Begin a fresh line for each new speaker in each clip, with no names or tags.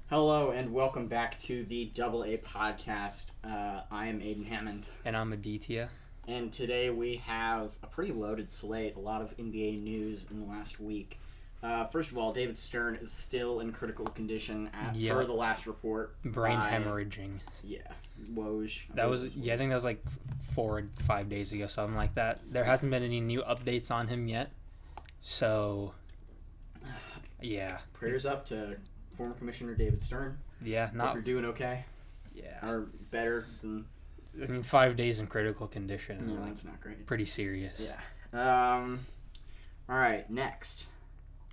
Hello and welcome back to the Double A podcast. I am Aiden Hammond,
And I'm Aditya.
and today we have a pretty loaded slate. A lot of NBA news in the last week. First of all, David Stern is still in critical condition per the last report.
Brain hemorrhaging.
Yeah, Woj.
I think that was like 4 or 5 days ago, something like that. There hasn't been any new updates on him yet, so yeah.
Prayers up to former Commissioner David Stern.
Yeah,
Hope you're doing okay.
Yeah.
Or better than.
I mean, 5 days in critical condition.
No, that's not great.
Pretty serious.
Yeah. All right. Next.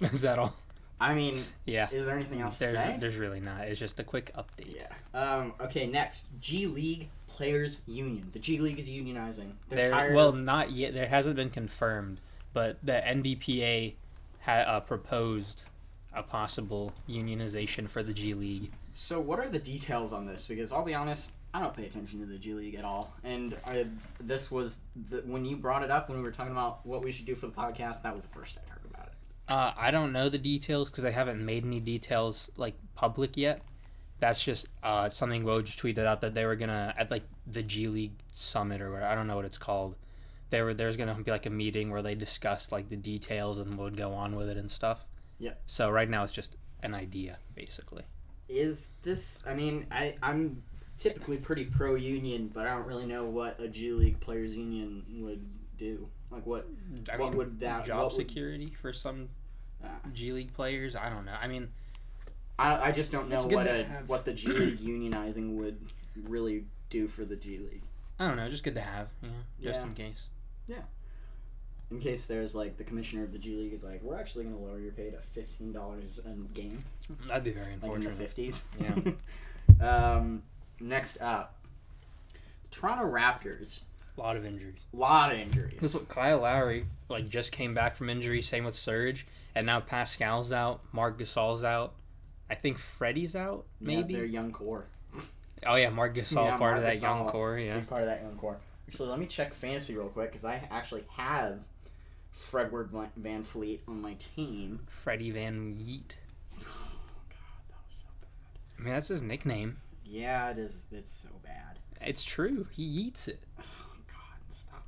Is that all?
I mean,
yeah.
Is there anything else to say?
There's really not. It's just a quick update.
Yeah. Okay, next. G League Players Union. The G League is unionizing.
Not yet. There hasn't been confirmed, but the NBPA proposed a possible unionization for the G League.
So what are the details on this? Because I'll be honest, I don't pay attention to the G League at all. And this was, when you brought it up, when we were talking about what we should do for the podcast, that was the first I'd heard about it.
I don't know the details because they haven't made any details like public yet. That's just something Woj tweeted out that they were gonna at like the G League summit or whatever. I don't know what it's called. There's gonna be like a meeting where they discuss like the details and what would go on with it and stuff.
Yeah.
So right now it's just an idea basically.
Is this? I mean, I'm typically pretty pro union, but I don't really know what a G League Players Union would do. Like what would that
job security for some G League players? I don't know. I mean,
I just don't know what the G League unionizing would really do for the G League.
I don't know. Just good to have, just in case.
Yeah. In case there's like the commissioner of the G League is like, we're actually going to lower your pay to $15 a game.
That'd be very unfortunate.
Like in the 50s.
Yeah.
Next up, Toronto Raptors.
A lot of injuries.
Kyle
Lowry just came back from injury. Same with Serge, and now Pascal's out. Marc Gasol's out. I think Freddie's out. Maybe
their young core.
Oh yeah, Marc Gasol part of that young core. Yeah,
part of that young core. Actually, let me check fantasy real quick because I actually have Fredward Van Fleet on my team.
Freddie Van Yeet.
Oh God, that was so bad.
I mean, that's his nickname.
Yeah, it is. It's so bad.
It's true. He eats it.
Oh God, stop.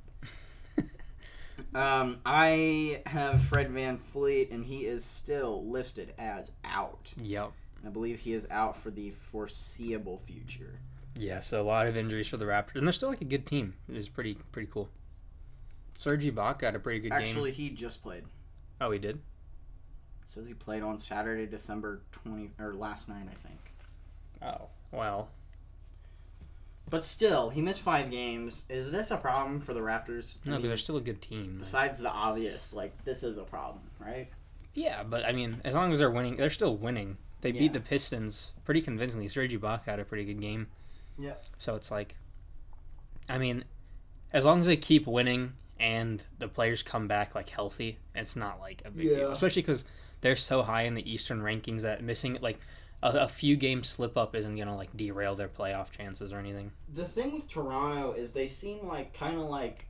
I have Fred Van Fleet, and he is still listed as out.
Yep.
I believe he is out for the foreseeable future.
Yeah, so a lot of injuries for the Raptors, and they're still like a good team. It was pretty cool. Serge Ibaka had a pretty good game.
Actually, he just played.
Oh, he did?
It says he played on Saturday, December 20, or last night, I think.
Oh, well.
But still, he missed 5 games. Is this a problem for the Raptors?
No, because they're still a good team.
Besides the obvious, this is a problem, right?
Yeah, but I mean, as long as they're winning, they're still winning. They beat the Pistons pretty convincingly. Serge Ibaka had a pretty good game.
Yeah.
So it's like, I mean, as long as they keep winning and the players come back healthy, it's not a big deal. Especially because they're so high in the Eastern rankings that missing a few games slip up isn't gonna derail their playoff chances or anything.
The thing with Toronto is they seem kind of like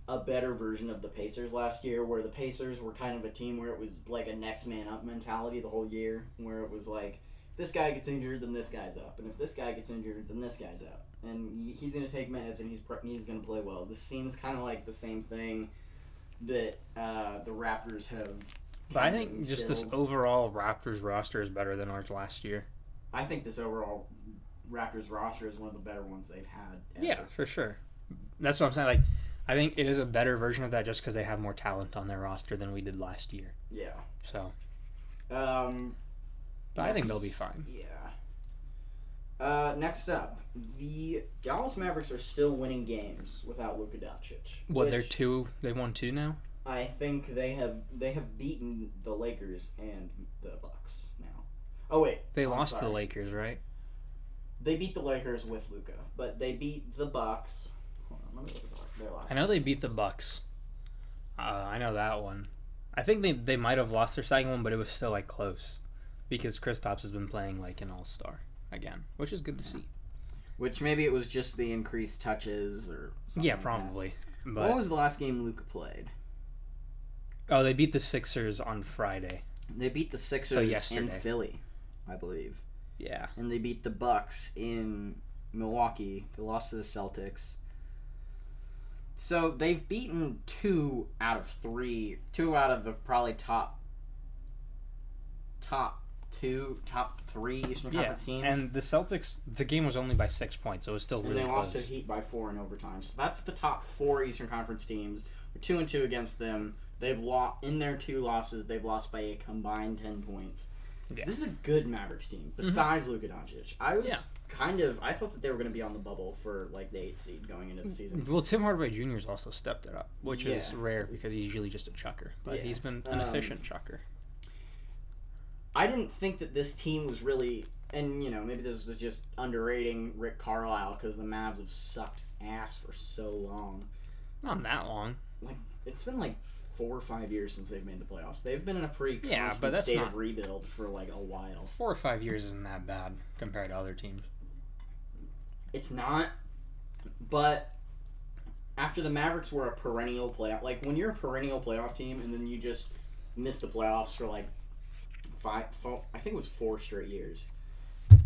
a better version of the Pacers last year, where the Pacers were kind of a team where it was a next man up mentality the whole year, where it was if this guy gets injured, then this guy's up, and if this guy gets injured, then this guy's up, and he's going to take meds and he's going to play well. This seems kind of like the same thing that the Raptors have.
But I think just this overall Raptors roster is better than ours last year.
I think this overall Raptors roster is one of the better ones they've had ever.
Yeah, for sure. That's what I'm saying. I think it is a better version of that just because they have more talent on their roster than we did last year.
Yeah.
So.
But
I think they'll be fine.
Yeah. Next up, the Dallas Mavericks are still winning games without Luka Doncic.
What, they've won 2 now?
I think they have beaten the Lakers and the Bucks now. Oh wait,
they lost to the Lakers, right?
They beat the Lakers with Luka, but they beat the Bucks. Hold on, let me look at their last.
I know they beat the Bucks. I know that one. I think they might have lost their second one, but it was still close, because Kristaps has been playing an all-star again, which is good to see.
Which maybe it was just the increased touches or something.
Yeah, probably.
But what was the last game Luka played?
Oh, they beat the Sixers on Friday.
They beat the Sixers in Philly, I believe.
Yeah.
And they beat the Bucks in Milwaukee. They lost to the Celtics. So they've beaten 2 out of the probably top 3 Eastern Conference teams.
And the Celtics, the game was only by 6 points, so it was still really close.
And they lost to Heat by 4 in overtime. So that's the top 4 Eastern Conference teams. We're 2-2 against them. They've lost in their 2 losses. They've lost by a combined 10 points. Yeah. This is a good Mavericks team. Besides Luka Doncic, I thought that they were going to be on the bubble for like the 8th seed going into the season.
Well, Tim Hardaway Jr. has also stepped it up, which is rare because he's usually just a chucker, but he's been an efficient chucker.
I didn't think that this team was really, and maybe this was just underrating Rick Carlisle because the Mavs have sucked ass for so long.
Not that long.
Like it's been like 4 or 5 years since they've made the playoffs. They've been in a pretty constant state of rebuild for like a while.
4 or 5 years isn't that bad compared to other teams.
It's not, but after the Mavericks were a perennial playoff, like when you're a perennial playoff team and then you just miss the playoffs for like 5, I think it was 4 straight years,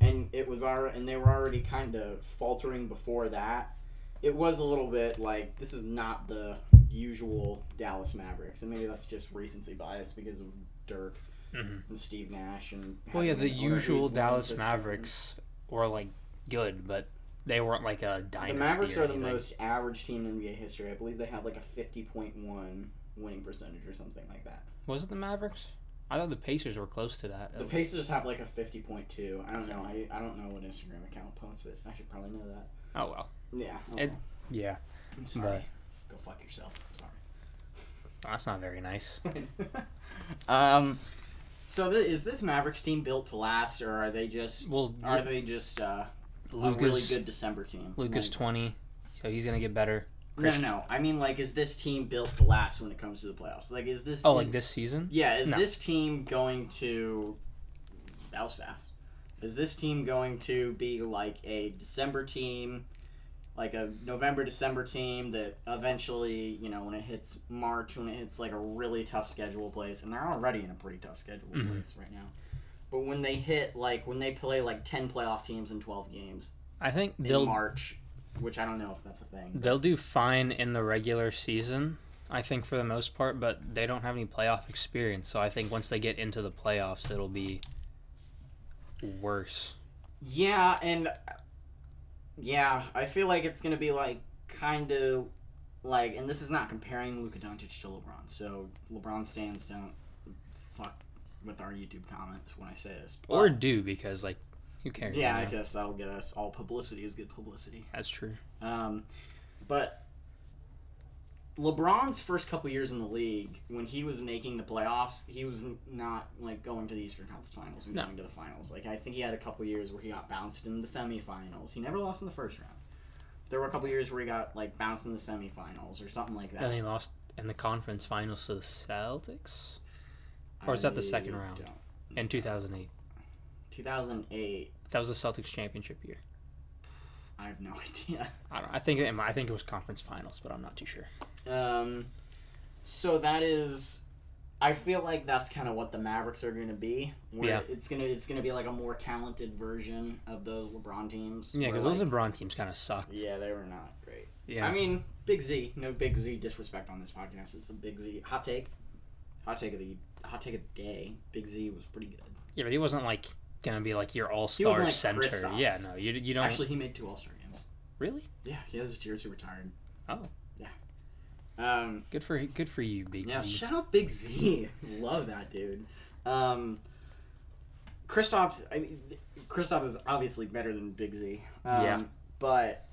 and they were already kind of faltering before that. It was a little bit like this is not the usual Dallas Mavericks, and maybe that's just recency bias because of Dirk and Steve Nash and.
Well, yeah, the usual Dallas Mavericks were like good, but they weren't like a dynasty.
The Mavericks are the most average team in NBA history. I believe they have like a 50.1 winning percentage or something like that.
Was it the Mavericks? I thought the Pacers were close to that.
The Pacers have like a 50.2. I don't know. I don't know what Instagram account posts it. I should probably know that.
Oh well.
Yeah.
Yeah.
I'm sorry. Go fuck yourself. I'm sorry.
Oh, that's not very nice.
So is this Mavericks team built to last, or are they just a really good December team?
Luka's 20, so he's gonna get better.
No. I mean, like, is this team built to last when it comes to the playoffs? Like, is this?
Like this season?
Yeah. Is this team going to? That was fast. Is this team going to be like a December team, like a November-December team that eventually, when it hits March, when it hits like a really tough schedule place, and they're already in a pretty tough schedule place right now. But when they play like 10 playoff teams in 12 games,
I think
in March, which I don't know if that's a thing.
They'll do fine in the regular season, I think, for the most part, but they don't have any playoff experience. So I think once they get into the playoffs, it'll be worse.
Yeah, and I feel like it's going to be like kind of like, and this is not comparing Luka Doncic to LeBron, so LeBron stands don't fuck with our YouTube comments when I say this. But,
or do, because like, who cares?
Yeah, I guess that'll get us all publicity is good publicity.
That's true.
But LeBron's first couple years in the league, when he was making the playoffs, he was not like going to the Eastern Conference Finals and going to the finals. Like I think he had a couple years where he got bounced in the semifinals. He never lost in the first round. There were a couple years where he got like bounced in the semifinals or something like that.
And he lost in the conference finals to the Celtics, or is that the second round in 2008?
2008.
That was the Celtics championship year.
I have no idea.
I think it was conference finals, but I'm not too sure.
So that is, I feel like that's kind of what the Mavericks are going to be. Where it's gonna be like a more talented version of those LeBron teams.
Yeah, because those LeBron teams kind of sucked.
Yeah, they were not great.
Yeah,
I mean, Big Z. No Big Z disrespect on this podcast. It's a Big Z hot take of the day. Big Z was pretty good.
Yeah, but he wasn't like gonna be like your all-star
like
center.
Kristaps.
Yeah, no, you don't.
Actually, he made 2 All-Star games.
Really?
Yeah, he has his jersey retired.
Oh.
Yeah.
Good for you, Big Z.
Yeah, shout out Big Z. Love that dude. Kristaps is obviously better than Big Z. But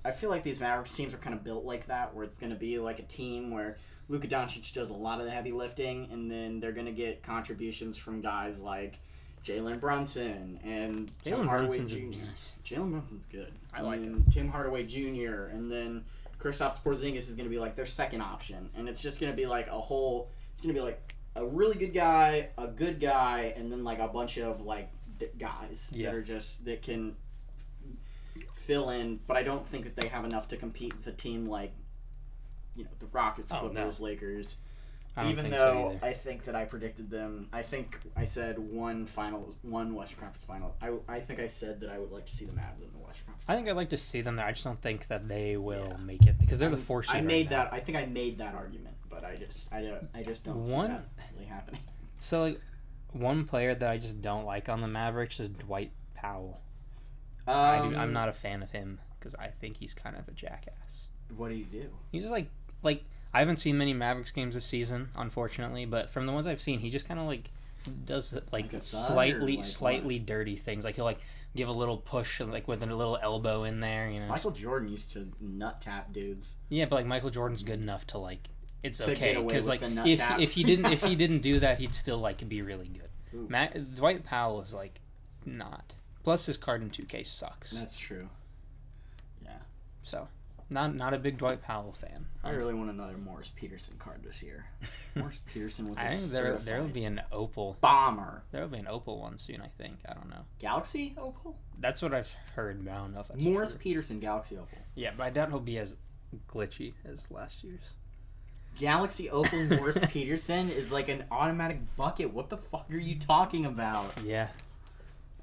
I feel like these Mavericks teams are kind of built like that, where it's going to be like a team where Luka Doncic does a lot of the heavy lifting, and then they're going to get contributions from guys like Jalen Brunson and Tim Hardaway Jr. Jalen Brunson's good.
I like
him. Tim Hardaway Jr. and then Kristaps Porzingis is going to be like their second option, and it's just going to be like it's going to be like a really good guy, a good guy, and then like a bunch of like guys that can fill in. But I don't think that they have enough to compete with a team like the Rockets, Clippers, Lakers.
I don't
Even
think
though
so either.
I think that I predicted them, I think I said one Western Conference final. I think I said that I would like to see the Mavs in the Western Conference.
I think I'd like to see them there. I just don't think that they will
Yeah.
make it because they're the 4 seed.
I
right
made
now.
that. I think I made that argument, but I just don't see
One-
that really happening.
So like, one player that I just don't like on the Mavericks is Dwight Powell. I'm not a fan of him because I think he's kind of a jackass.
What do you do?
He's just like I haven't seen many Mavericks games this season, unfortunately, but from the ones I've seen, he just kind of like does like
a thug,
slightly
or like
slightly dirty things. Like he'll like give a little push like with a little elbow in there, you know.
Michael Jordan used to nut tap dudes.
Yeah, but like Michael Jordan's good enough to like it's
To
okay
get away
because
with
like
the nut
if
tap.
if he didn't do that, he'd still like be really good.
Oof.
Dwight Powell is like not. Plus his card in 2K sucks.
That's true. Yeah.
So, not a big Dwight Powell fan.
I really want another Morris Peterson card this year. Morris Peterson was a
I think there will be an opal.
bomber.
There will be an opal one soon. I think. I don't know.
Galaxy Opal?
That's what I've heard. But I don't know if that's
Morris
true.
Peterson Galaxy Opal.
Yeah, but I doubt he'll be as glitchy as last year's.
Galaxy Opal Morris Peterson is like an automatic bucket. What the fuck are you talking about?
Yeah,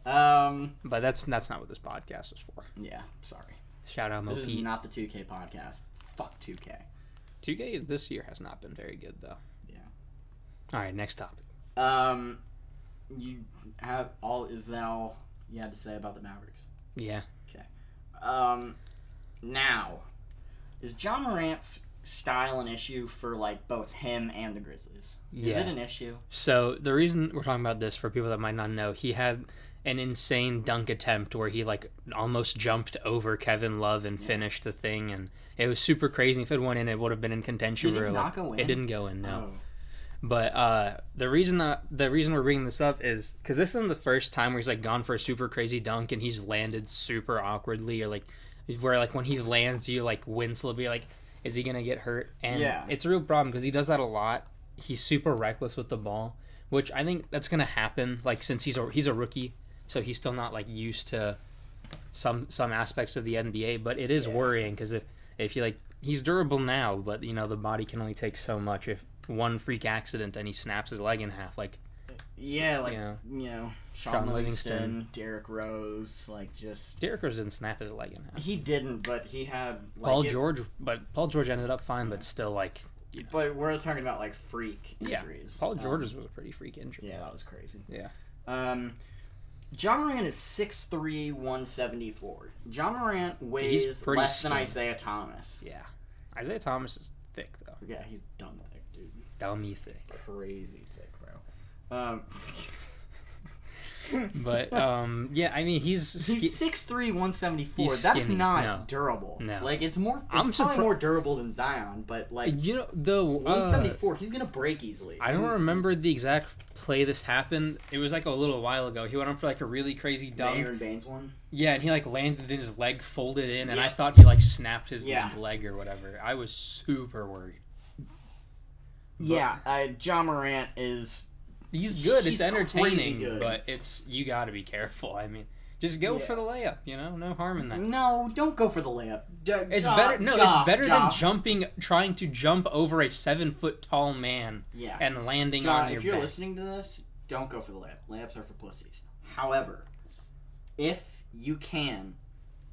Um.
but that's not what this podcast is for.
Yeah. Sorry.
Shout out Mo
This is
Pete.
not the 2K podcast. Fuck 2K.
2K this year has not been very good though.
Yeah.
All right, next topic.
You have all. Is that all you had to say about the Mavericks?
Yeah.
Now, is John Morant's style an issue for like both him and the Grizzlies? Is
Yeah.
it an issue?
So the reason we're talking about this for people that might not know, he had an insane dunk attempt where he like almost jumped over Kevin Love and finished the thing, and it was super crazy. If it went in, it would have been in contention.
Did it
for,
not
like,
go in?
It didn't go in, no.
Oh.
But the reason we're bringing this up is because this isn't the first time where he's like gone for a super crazy dunk and he's landed super awkwardly, or like where like when he lands you like wince a little bit, like is he gonna get hurt? And
Yeah.
it's a real problem because he does that a lot. He's super reckless with the ball, which I think that's gonna happen. Like since he's a rookie, so he's still not like used to some aspects of the NBA. But it is worrying because if you like he's durable now, but you know the body can only take so much. If one freak accident and he snaps his leg in half, like
Yeah, like
you know,
Sean Livingston, Derrick Rose, like just
Derrick Rose didn't snap his leg in half.
he didn't, but he had like
Paul George ended up fine, but still like. You know.
But we're talking about like freak injuries.
Paul George's was a pretty freak injury.
Yeah, that was crazy.
Yeah.
John Morant is 6'3", 174. John Morant weighs
pretty
less than
skinny.
Isaiah Thomas.
Yeah. Isaiah Thomas is thick though.
Yeah, he's dumb thick, dude.
Dummy thick.
Crazy thick, bro.
But yeah, I mean he's
6'3", 174.
he's
That's
skinny.
not
No.
durable.
No.
Like it's more.
I'm
It's probably
surpri-
more durable than Zion, but like
you know the
174, he's gonna break easily.
I don't remember the exact play this happened. It was like a little while ago. He went on for like a really crazy dunk.
Aaron Baines one.
Yeah, and he like landed in his leg folded in, and I
Yeah.
thought he like snapped his
Yeah.
leg or whatever. I was super worried.
Yeah, John Morant is.
He's good.
He's
It's entertaining,
crazy good.
but it's you got to be careful. I mean, just go for the layup. You know, no harm in that.
No, don't go for the layup.
It's better. No, it's better than trying to jump over a 7-foot tall man
Yeah.
and landing
John,
on your
if you're
back.
listening to this, don't go for the layup. Layups are for pussies. However, if you can,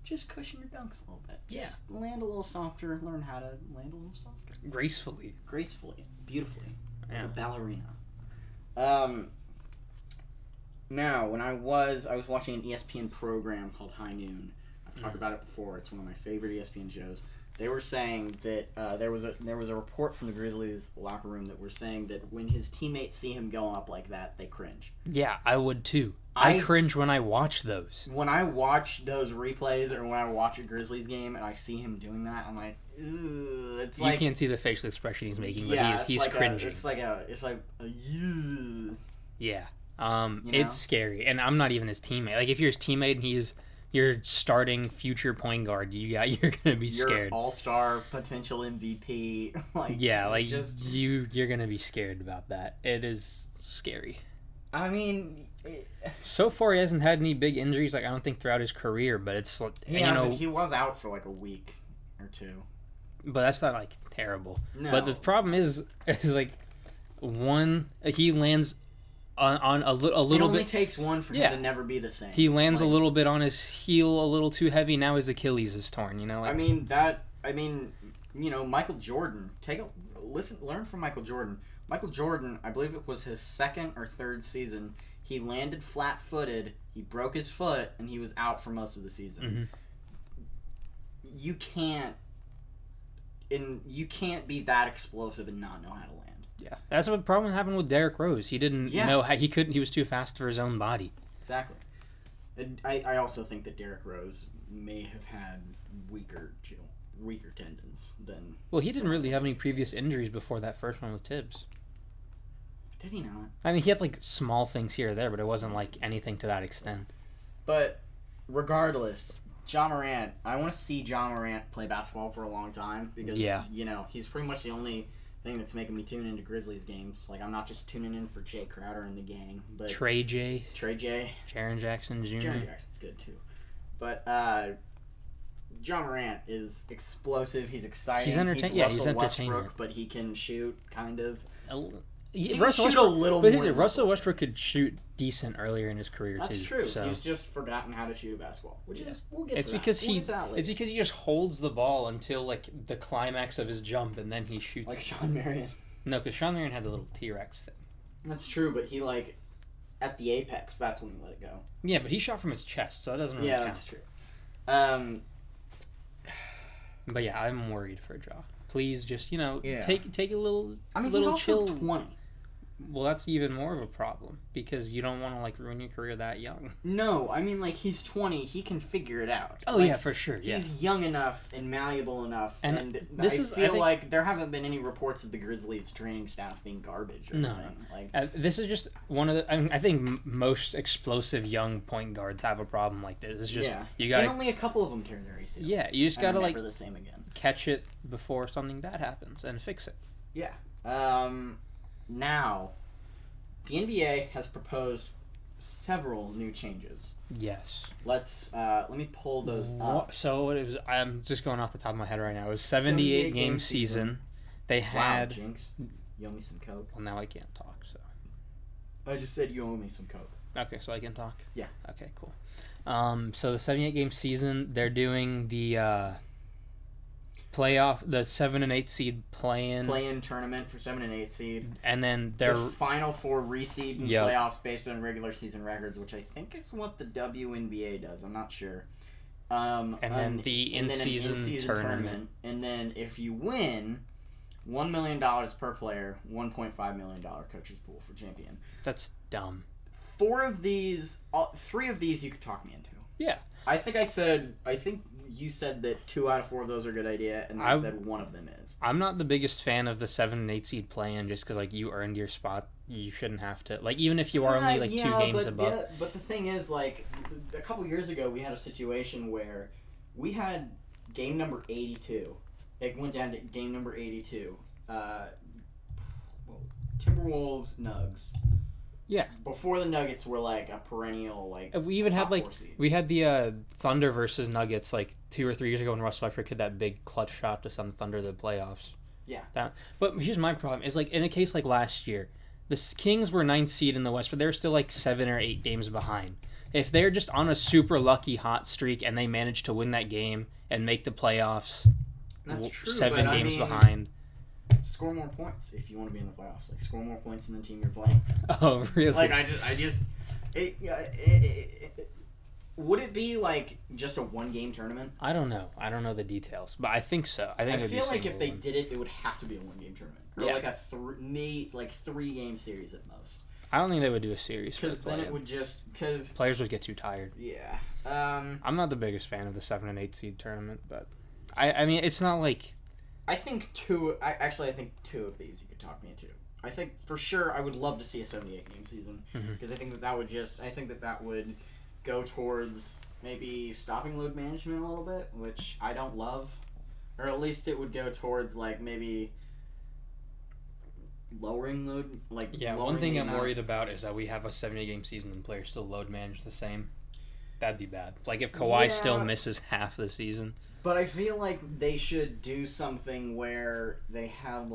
just cushion your dunks a little bit.
Yeah.
Just land a little softer. Learn how to land a little softer.
Gracefully.
Gracefully. Beautifully. Like
Yeah.
a ballerina. Now, when I was watching an ESPN program called High Noon. I've talked about it before. It's one of my favorite ESPN shows. They were saying that there was a report from the Grizzlies locker room that were saying that when his teammates see him going up like that, they cringe.
Yeah, I would too. I cringe when I watch those.
When I watch those replays or when I watch a Grizzlies game and I see him doing that, I'm like, ugh. It's
You
like
can't see the facial expression he's making, but
yeah,
he's
like
cringing.
it's like a ugh.
Yeah.
know?
It's scary. And I'm not even his teammate. Like if you're his teammate and he's your starting future point guard, you're gonna be
Your
scared.
all-star potential MVP. Like
Yeah, like
just
you're gonna be scared about that. It is scary.
I mean,
So far, he hasn't had any big injuries. Like I don't think throughout his career, but it's like
he was out for like a week or two.
but that's not like terrible.
No.
But the problem is like one. He lands on a little
It only
bit.
takes one for
Yeah.
him to never be the same.
He lands a
Like,
little bit on his heel, a little too heavy. Now his Achilles is torn. You know. Like,
Michael Jordan. Learn from Michael Jordan. Michael Jordan, I believe it was his second or third season. He landed flat-footed. He broke his foot, and he was out for most of the season. You can't be that explosive and not know how to land.
Yeah, that's what problem happened with Derrick Rose. He didn't know how he couldn't. He was too fast for his own body.
Exactly. And I also think that Derrick Rose may have had weaker tendons than.
Well, he didn't really have any previous injuries before that first one with Tibbs.
Did he not?
I mean, he had like small things here or there, but it wasn't like anything to that extent.
But regardless, Ja Morant. I want to see Ja Morant play basketball for a long time because he's pretty much the only thing that's making me tune into Grizzlies games. Like, I'm not just tuning in for Jay Crowder and the gang, but
Trey J,
Jaren
Jackson Jr.
Jaren Jackson's good too. But Ja Morant is explosive. He's exciting.
He's entertaining.
He's
He's
Russell
entertaining.
Westbrook, but he can shoot kind of.
He
can shoot a little more. than
Russell Westbrook could shoot decent earlier in his career too.
That's true.
So.
He's just forgotten how to shoot a basketball, which is we'll get
It's
to
because
that. We'll get to that later.
It's because he just holds the ball until like the climax of his jump, and then he shoots.
Like Sean Marion.
No, because Sean Marion had the little T-Rex thing.
That's true, but he at the apex. That's when he let it go.
Yeah, but he shot from his chest, so that doesn't really count.
That's true.
But yeah, I'm worried for Ja. Please, just take a little.
I mean,
little
he's also
chill.
20.
Well, that's even more of a problem because you don't want to like ruin your career that young.
No, I mean he's 20. He can figure it out.
Oh yeah, for sure. Yeah.
He's young enough and malleable enough, and I feel like there haven't been any reports of the Grizzlies training staff being garbage or anything.
This is just one of the. I think most explosive young point guards have a problem like this. It's just you got.
And only a couple of them tear their ACLs.
Yeah, you just gotta
never the same again.
Catch it before something bad happens and fix it.
Yeah. Now, the NBA has proposed several new changes.
Yes.
Let me pull those up.
So it was. I'm just going off the top of my head right now. It was 78 game season. They had.
Wow, Jinx. You owe me some Coke.
Well, now I can't talk. So.
I just said you owe me some Coke.
Okay, so I can talk.
Yeah.
Okay, cool. So the 78 game season, they're doing the playoff, the 7 and 8 seed play-in
tournament for 7 and 8 seed,
and then their
final 4 reseed in playoffs based on regular season records, which I think is what the WNBA does. I'm not sure.
And then the in-season tournament,
and then if you win, $1 million per player, $1.5 million coaches pool for champion.
That's dumb.
3 of these you could talk me into.
Yeah.
I think you said that 2 out of 4 of those are a good idea, and I said one of them is.
I'm not the biggest fan of the 7 and 8 seed play-in just because, like, you earned your spot. You shouldn't have to... Like, even if you are only, 2 games above.
Yeah, but the thing is, like, a couple years ago, we had a situation where we had game number 82. It went down to game number 82. Timberwolves, Nugs.
Yeah.
Before the Nuggets were like a perennial
we even had
seed.
We had the Thunder versus Nuggets 2 or 3 years ago when Russell Westbrook had that big clutch shot to send Thunder to the playoffs.
Yeah.
But here's my problem is in a case like last year, the Kings were 9th seed in the West, but they're still 7 or 8 games behind. If they're just on a super lucky hot streak and they manage to win that game and make the playoffs,
that's true,
7 games behind.
Score more points if you want to be in the playoffs. Score more points than the team you're playing.
Oh, really?
Would it be just a 1-game tournament?
I don't know. I don't know the details, but I think so. I feel
like if they did it would have to be a 1-game tournament, or a 3-game series at most.
I don't think they would do a series
because then it would
players would get too tired.
Yeah.
I'm not the biggest fan of the 7 and 8 seed tournament, but I mean it's not like.
I think 2 of these you could talk me into. I think for sure I would love to see a 78-game season because I think that would go towards maybe stopping load management a little bit, which I don't love, or at least it would go towards maybe lowering load.
One thing I'm worried about is that we have a 78-game season and players still load manage the same. That'd be bad. If Kawhi still misses half the season.
But I feel like they should do something where they have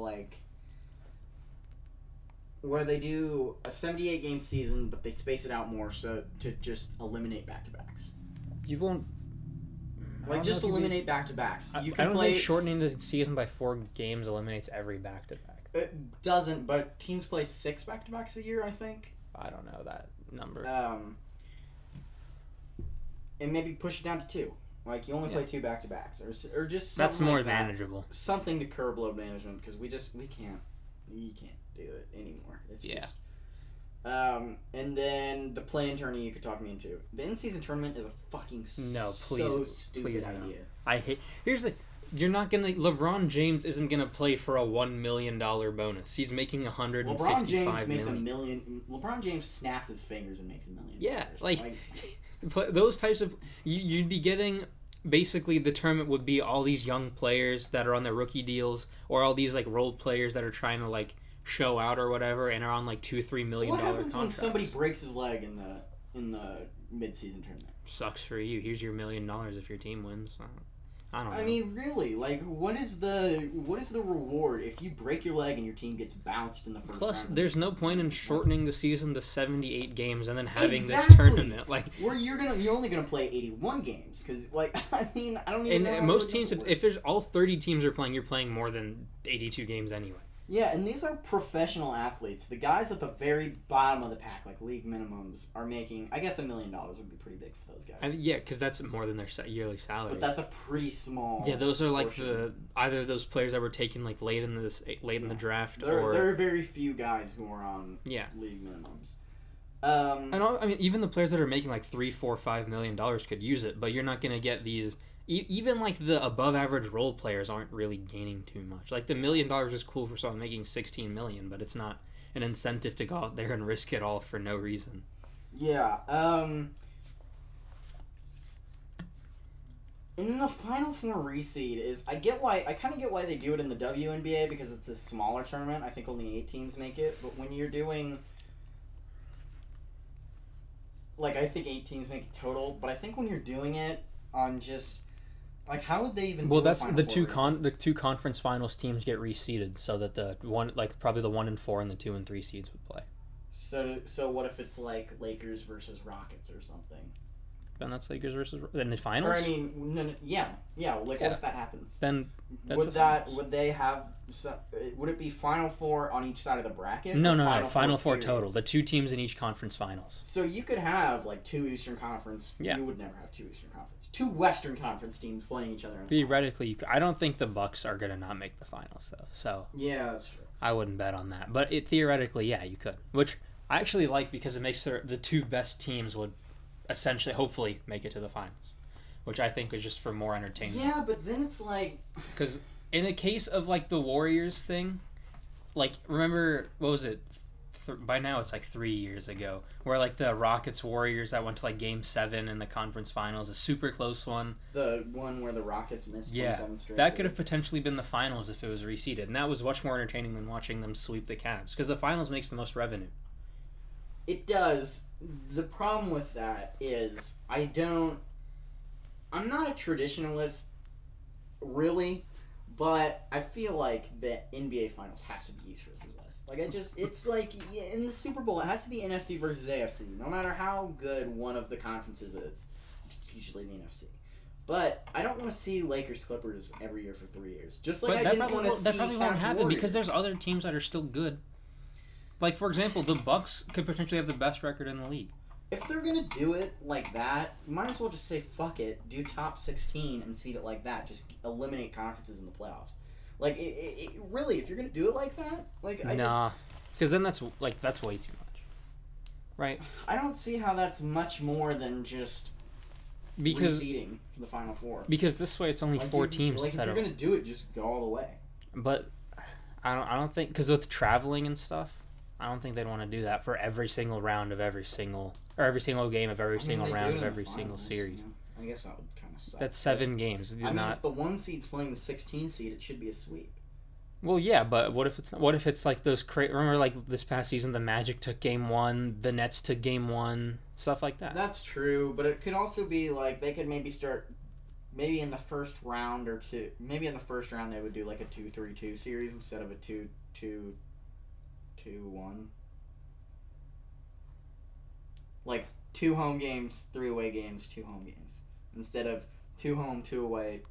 where they do a 78 game season, but they space it out more so to just eliminate back to backs.
You won't.
Like, just eliminate back to backs. You
I
can
don't
play.
think shortening the season by 4 games eliminates every back to back.
It doesn't, but teams play 6 back to backs a year, I think.
I don't know that number.
And maybe push it down to 2. Like, you only play 2 back to backs, or just something
that's more
like that.
manageable.
Something to curb load management, because we can't do it anymore. It's just. And then the play-in tournament you could talk me into. The in-season tournament is a fucking so stupid idea.
I hate. Here's the. You're not gonna. LeBron James isn't gonna play for a $1 million bonus. He's making $155
LeBron James
million.
makes $1 million. LeBron James snaps his fingers and makes $1 million.
Yeah, those types of. You'd be getting. Basically, the tournament would be all these young players that are on their rookie deals, or all these like role players that are trying to like show out or whatever, and are on like $2-3 million
contracts. What happens
contracts.
when somebody breaks his leg in the mid-season tournament?
Sucks for you. Here's your $1 million if your team wins. I don't know.
I mean, really, like, what is the reward if you break your leg and your team gets bounced in the first round?
Plus, there's no point in shortening the season to 78 games and then having
Exactly.
this tournament. Like,
where you're only gonna play 81 games because, like, I mean, I don't even. know
and
how
most
to
teams,
work.
if there's all 30 teams are playing, you're playing more than 82 games anyway.
Yeah, and these are professional athletes. The guys at the very bottom of the pack, like league minimums, are making. I guess $1 million would be pretty big for those guys.
Yeah, because that's more than their yearly salary.
But that's a pretty small.
Yeah, those are like
portion.
either those players that were taken like late in the draft,
There
or
are very few guys who are on league minimums.
I mean, even the players that are making like $3, $4, $5 million could use it, but you're not gonna get these. Even like the above average role players aren't really gaining too much. Like the $1 million is cool for someone making $16 million, but it's not an incentive to go out there and risk it all for no reason.
Yeah. And then the Final Four reseed is I kind of get why they do it in the WNBA because it's a smaller tournament. I think only 8 teams make it, but when you're doing. Like, I think 8 teams make it total, but I think when you're doing it on just. Like, how would they even?
Well,
do
that's
Final
the
Four
the 2 conference finals teams get reseeded, so that the one probably the 1 and 4 and the 2 and 3 seeds would play.
So what if it's like Lakers versus Rockets or something?
Then that's Lakers versus in the finals.
Or I mean, no, yeah. Like, what if that happens?
Then that's
would they have? Would it be Final Four on each side of the bracket?
No. Final
Four
Four total. The 2 teams in each conference finals.
So you could have like 2 Eastern Conference.
Yeah.
You would never have 2 Eastern Conference. 2 Western Conference teams playing each other. In
Theoretically, I don't think the Bucks are gonna not make the finals though. So
yeah, that's true.
I wouldn't bet on that. But theoretically, yeah, you could. Which I actually like because it makes the 2 best teams would essentially, hopefully, make it to the finals. Which I think is just for more entertainment.
Yeah, but then it's like.
Because in a case of like the Warriors thing, like remember what was it? By now it's like 3 years ago, where like the Rockets Warriors that went to like Game 7 in the conference finals, a super close one.
The one where the Rockets missed 27 straight.
That could have potentially been the finals if it was reseeded, and that was much more entertaining than watching them sweep the Cavs, because the finals makes the most revenue.
It does. The problem with that is I'm not a traditionalist, really, but I feel like the NBA finals has to be East versus West. Like, it's like in the Super Bowl, it has to be NFC versus AFC. No matter how good one of the conferences is, it's usually the NFC. But I don't want to see Lakers Clippers every year for 3 years. Just like I didn't want to see
that probably won't
Cavs
happen
Warriors.
because there's other teams that are still good. Like for example, the Bucks could potentially have the best record in the league.
If they're gonna do it like that, might as well just say fuck it, do top 16 and seed it like that. Just eliminate conferences in the playoffs. Like it really, if you're gonna do it like that, like
because then that's way too much, right?
I don't see how that's much more than just reseeding for the Final Four.
Because this way it's only
like
4 teams.
Like if you're gonna do it, just go all the way.
But I don't think because with traveling and stuff, I don't think they'd want to do that for every single round of every single game of every single round of every single series.
I guess that would kind of suck.
That's 7 games.
If the 1 seed's playing the 16 seed, it should be a sweep.
Well, yeah, but what if it's like those remember like this past season the Magic took game 1, the Nets took game 1, stuff like that.
That's true, but it could also be like they could maybe start in the first round or two. Maybe in the first round they would do like a 2-3-2 series instead of a 2-2-3 2-1. Like 2 home games, 3 away games, 2 home games. Instead of 2 home, 2 away,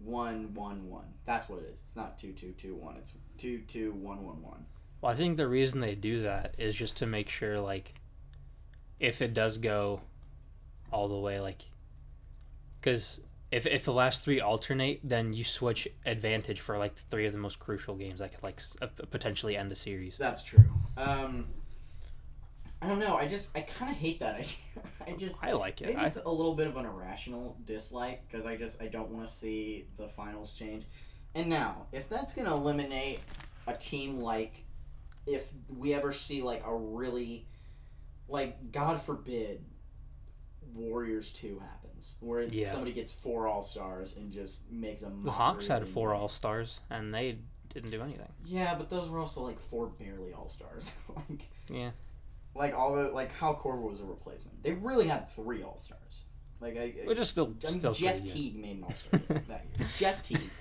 1-1-1. That's what it is. It's not 2-2-2-1. It's 2-2-1-1-1.
Well, I think the reason they do that is just to make sure, like, if it does go all the way, like, because if the last 3 alternate, then you switch advantage for, like, 3 of the most crucial games that could, like, potentially end the series.
That's true. I don't know. I kind of hate that idea.
I like it.
Maybe it's a little bit of an irrational dislike because I don't want to see the finals change. And now, if that's going to eliminate a team like, if we ever see like a really, like, God forbid, Warriors 2 happens, where somebody gets 4 All-Stars and just makes a mockery.
The Hawks had 4 All-Stars, and they didn't do anything.
Yeah, but those were also like 4 barely All-Stars.
Yeah.
Like all the Kyle Korver was a replacement. They really had 3 All-Stars.
Which is still
Jeff Teague made an All-Star game that year. Jeff Teague.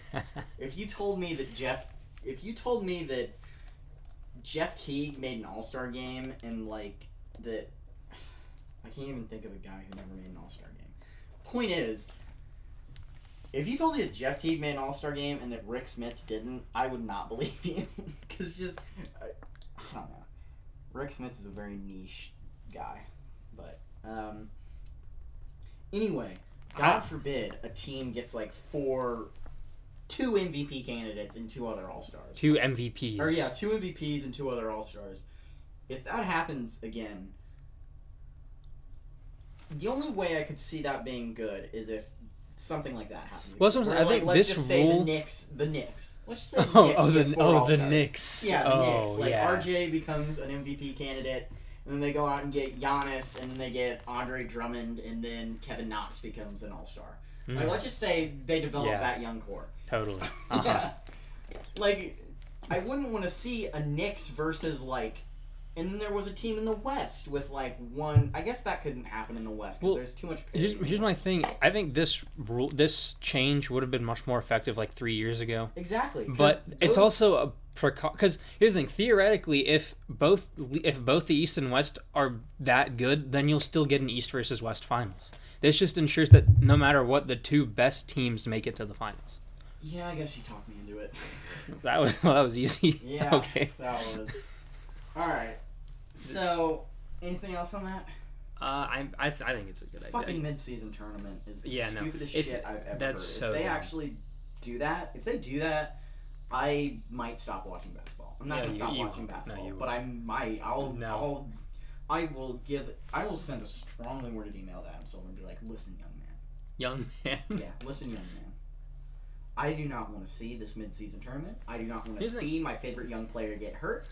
If you told me that Jeff Teague made an All-Star game and like that, I can't even think of a guy who never made an All-Star game. Point is, if you told me that Jeff Teague made an All-Star game and that Rick Smits didn't, I would not believe you. Because I don't know. Rick Smits is a very niche guy. But, anyway, God forbid a team gets like 2 MVP candidates and 2 other All-Stars.
2 MVPs.
2 MVPs and 2 other All-Stars. If that happens again, the only way I could see that being good is if something like that happens.
Well, I think
let's
this
just
rule...
say the Knicks. Let's just say the Knicks.
The Knicks.
Yeah, the Knicks. Like, RJ becomes an MVP candidate, and then they go out and get Giannis, and then they get Andre Drummond, and then Kevin Knox becomes an All-Star. Mm. Like, let's just say they develop that young core.
Totally.
Yeah. Like, I wouldn't want to see a Knicks versus, like... And then there was a team in the West with, like, one... I guess that couldn't happen in the West because there's too much...
Here's my thing. I think this change would have been much more effective, like, 3 years ago.
Exactly.
But it's also a... Because here's the thing. Theoretically, if both the East and West are that good, then you'll still get an East versus West finals. This just ensures that no matter what, the 2 best teams make it to the finals.
Yeah, I guess you talked me into it.
that was easy.
Yeah,
okay.
That was... All right. So, anything else on that?
I think it's a good idea.
Fucking mid-season tournament is the stupidest shit I've ever heard.
So
if they actually do that, I might stop watching basketball. I'm not gonna stop watching basketball, but I might. I will send a strongly worded email to Adam Silver and be like, "Listen, young man." Yeah, listen, young man. I do not want to see this mid-season tournament. I do not want to see my favorite young player get hurt.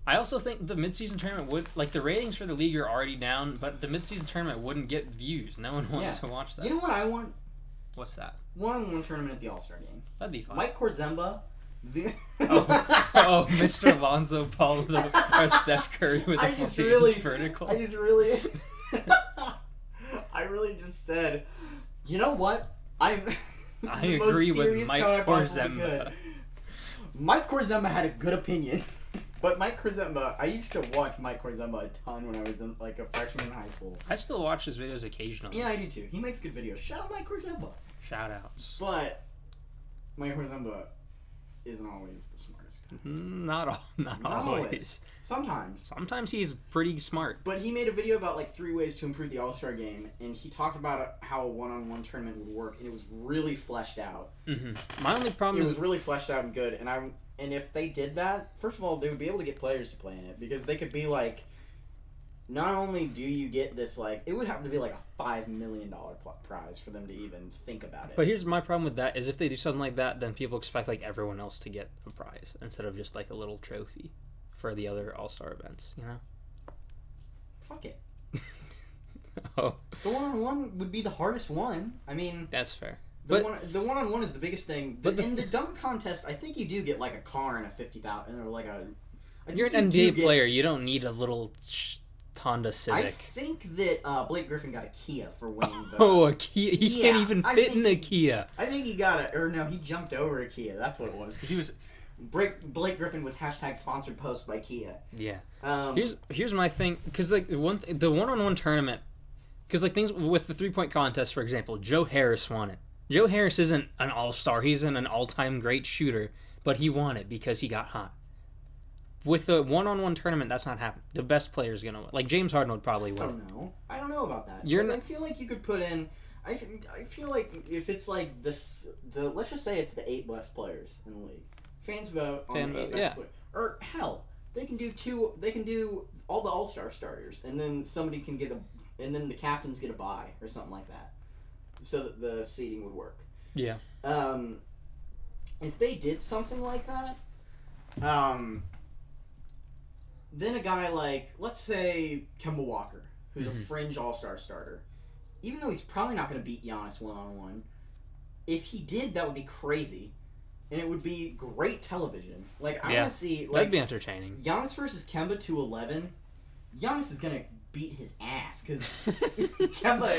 I also think the mid-season tournament would, like, the ratings for the league are already down, but the mid-season tournament wouldn't get views. No one wants to watch that.
You know what I want?
What's that?
One-on-one tournament at the All-Star game.
That'd be fun.
Mike Korzemba.
Mr. Lonzo Ball or Steph Curry with a vertical.
I really just said, you know what? I
agree with Mike Korzemba.
Mike Korzemba had a good opinion. But Mike Korzemba, I used to watch Mike Korzemba a ton when I was in, like, a freshman in high school.
I still watch his videos occasionally.
Yeah, I do too. He makes good videos. Shout out Mike Korzemba.
Shout outs.
But Mike Korzemba isn't always the smartest guy.
Not always. Sometimes he's pretty smart.
But he made a video about, like, 3 ways to improve the All-Star game, and he talked about how a one-on-one tournament would work, and it was really fleshed out.
Mm-hmm. My only problem is...
It was really fleshed out and good, and if they did that, first of all, they would be able to get players to play in it, because they could be like, not only do you get this, like, it would have to be like a $5 million prize for them to even think about it.
But here's my problem with that, is if they do something like that, then people expect, like, everyone else to get a prize, instead of just, like, a little trophy for the other All-Star events, you know?
Fuck it.
Oh.
The one-on-one would be the hardest one. I mean...
That's fair.
The one-on-one is the biggest thing. In the dunk contest, I think you do get, like, a car and a 50,000, or, like, a...
You're an NBA player. You don't need a little Honda Civic.
I think that Blake Griffin got a Kia for winning the...
Oh, a Kia? He can't even fit in the Kia.
I think he got he jumped over a Kia. That's what it was. Because he was... Blake Griffin was hashtag sponsored post by Kia.
Yeah.
Um,
Here's my thing, because like the one-on-one tournament, because like things with the 3-point contest, for example, Joe Harris won it. Joe Harris isn't an all-star. He isn't an all-time great shooter, but he won it because he got hot. With the one-on-one tournament, that's not happening. The best player is gonna win. Like James Harden would probably win.
I don't know about that. I feel like you could put in. I feel like if it's like this, let's just say it's the 8 best players in the league. Fans vote on the 8 best players. Or hell, they can do 2. They can do all the all-star starters, and then somebody can get and then the captains get a bye or something like that, so that the seeding would work.
Yeah.
If they did something like that, then a guy like, let's say, Kemba Walker, who's a fringe all-star starter, even though he's probably not going to beat Giannis one-on-one, if he did, that would be crazy. And it would be great television. Like, I want to see... Like,
that'd be entertaining.
Giannis versus Kemba 2-11. Giannis is going to beat his ass, because Kemba